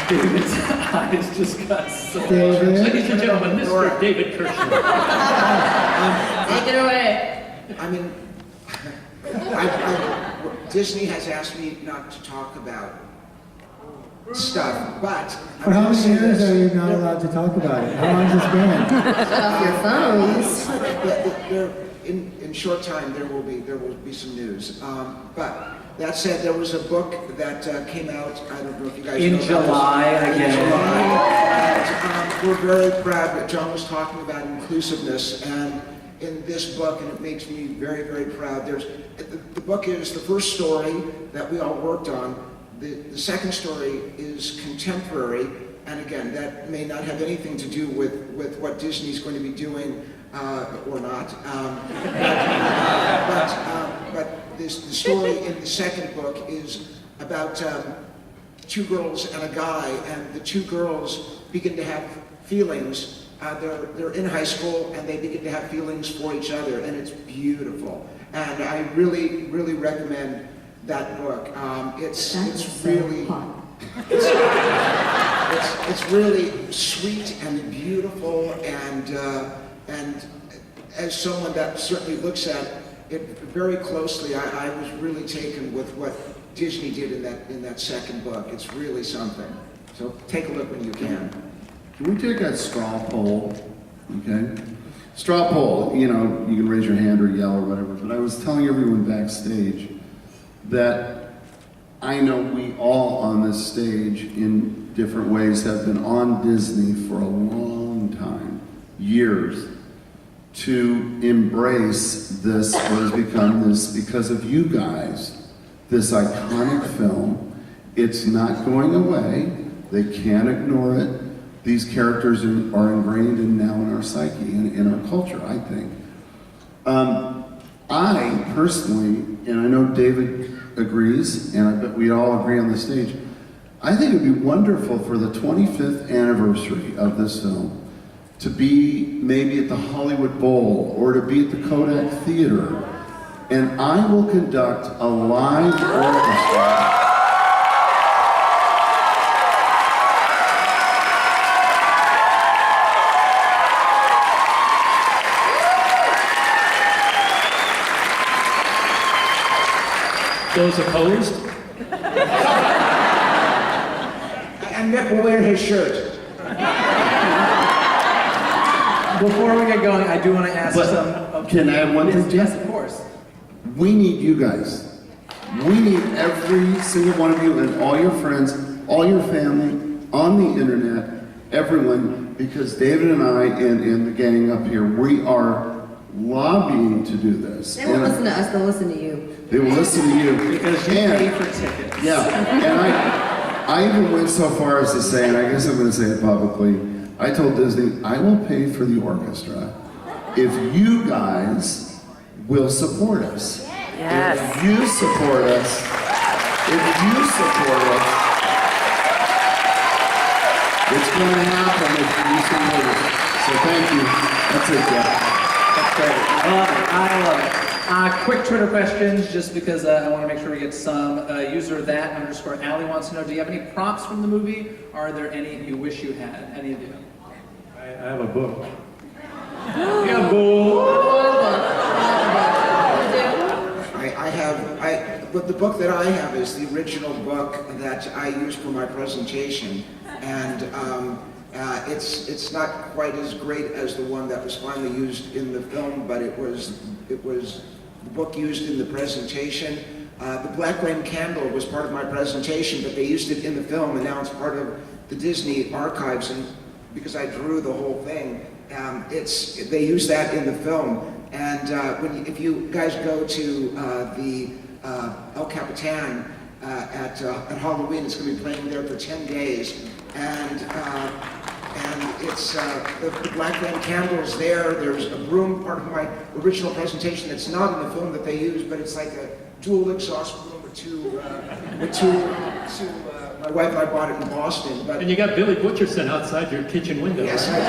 David's eyes just got so David. Ladies and gentlemen, Mr. David Kirshner. Take it away. I mean, Disney has asked me not to talk about stuff, but For how many years are you not allowed to talk about it? How long has this been? Shut off your phones. In short time there will be some news. But that said, there was a book that came out. I don't know if you guys know in about July this. again. In July. And, we're very proud that John was talking about inclusiveness, and in this book, and it makes me very, very proud. The book is the first story that we all worked on. The second story is contemporary, and again, that may not have anything to do with what Disney's going to be doing or not. But the story in the second book is about two girls and a guy, and the two girls begin to have feelings. They're in high school, and they begin to have feelings for each other, and it's beautiful. And I really, really recommend that book. It's really it's really sweet and beautiful, and as someone that certainly looks at it very closely, I was really taken with what Disney did in that second book. It's really something. So take a look when you can. Can we take a straw poll? Okay? Straw poll, you know, you can raise your hand or yell or whatever, but I was telling everyone backstage that I know we all on this stage in different ways have been on Disney for a long time, years, to embrace this, what has become this, because of you guys, this iconic film. It's not going away. They can't ignore it. These characters are ingrained now in our psyche, in our culture, I think. I personally, and I know David agrees, and I bet we all agree on the stage, I think it would be wonderful for the 25th anniversary of this film to be maybe at the Hollywood Bowl or to be at the Kodak Theater, and I will conduct a live orchestra. Those opposed? And Mick will wear his shirt. Before we get going, I do want to ask But some. can I have one thing, Jim? Yes, of course. We need you guys. We need every single one of you and all your friends, all your family, on the internet, everyone, because David and I and the gang up here, we are lobbying to do this. They won't listen to us, they'll listen to you. They will listen to you. Because you pay for tickets. Yeah, and I even went so far as to say, and I guess I'm going to say it publicly, I told Disney, I will pay for the orchestra if you guys will support us. Yes. If you support us, it's going to happen if you support us. So thank you. That's it, Jeff. That's great. I love it. Quick Twitter questions, just because I want to make sure we get some. User _Ali wants to know, do you have any props from the movie? Are there any you wish you had? Any of you? I have a book. Yeah, boo. But the book that I have is the original book that I used for my presentation, and it's not quite as great as the one that was finally used in the film, but it was the book used in the presentation. The Black Rain Candle was part of my presentation, but they used it in the film, and now it's part of the Disney archives, and because I drew the whole thing, they use that in the film. And if you guys go to the El Capitan at Halloween, it's going to be playing there for 10 days, and it's the Black Rain Candle's there. There's a room, part of my original presentation, that's not in the film that they use, but it's like a dual exhaust room with two. My wife and I bought it in Boston. But And you got Billy Butcherson outside your kitchen window. yes, right?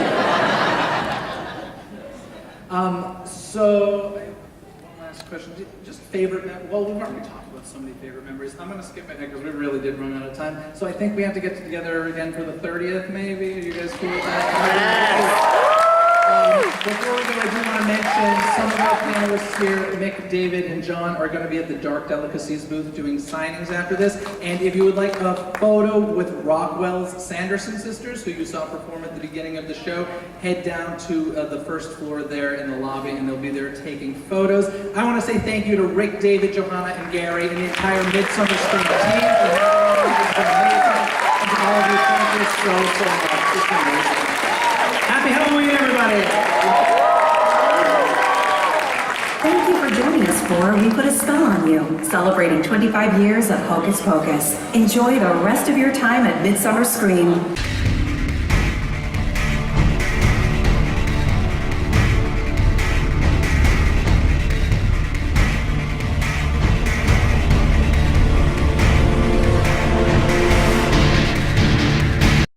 I do. So, one last question. Just favorite, well, we've already talked about so many favorite memories. I'm going to skip ahead because we really did run out of time. So I think we have to get together again for the 30th, maybe. Are you guys cool with that? Before we go, I do want to mention some of our panelists here, Mick, David, and John, are going to be at the Dark Delicacies booth doing signings after this. And if you would like a photo with Rockwell's Sanderson sisters, who you saw perform at the beginning of the show, head down to the first floor there in the lobby, and they'll be there taking photos. I want to say thank you to Rick, David, Johanna, and Gary, and the entire Midsummer Scream team for having me. It's been amazing. And to all of you, thank you so much. It's been amazing. Happy Halloween, everybody! Thank you for joining us for We Put a Spell on You, celebrating 25 years of Hocus Pocus. Enjoy the rest of your time at Midsummer Scream.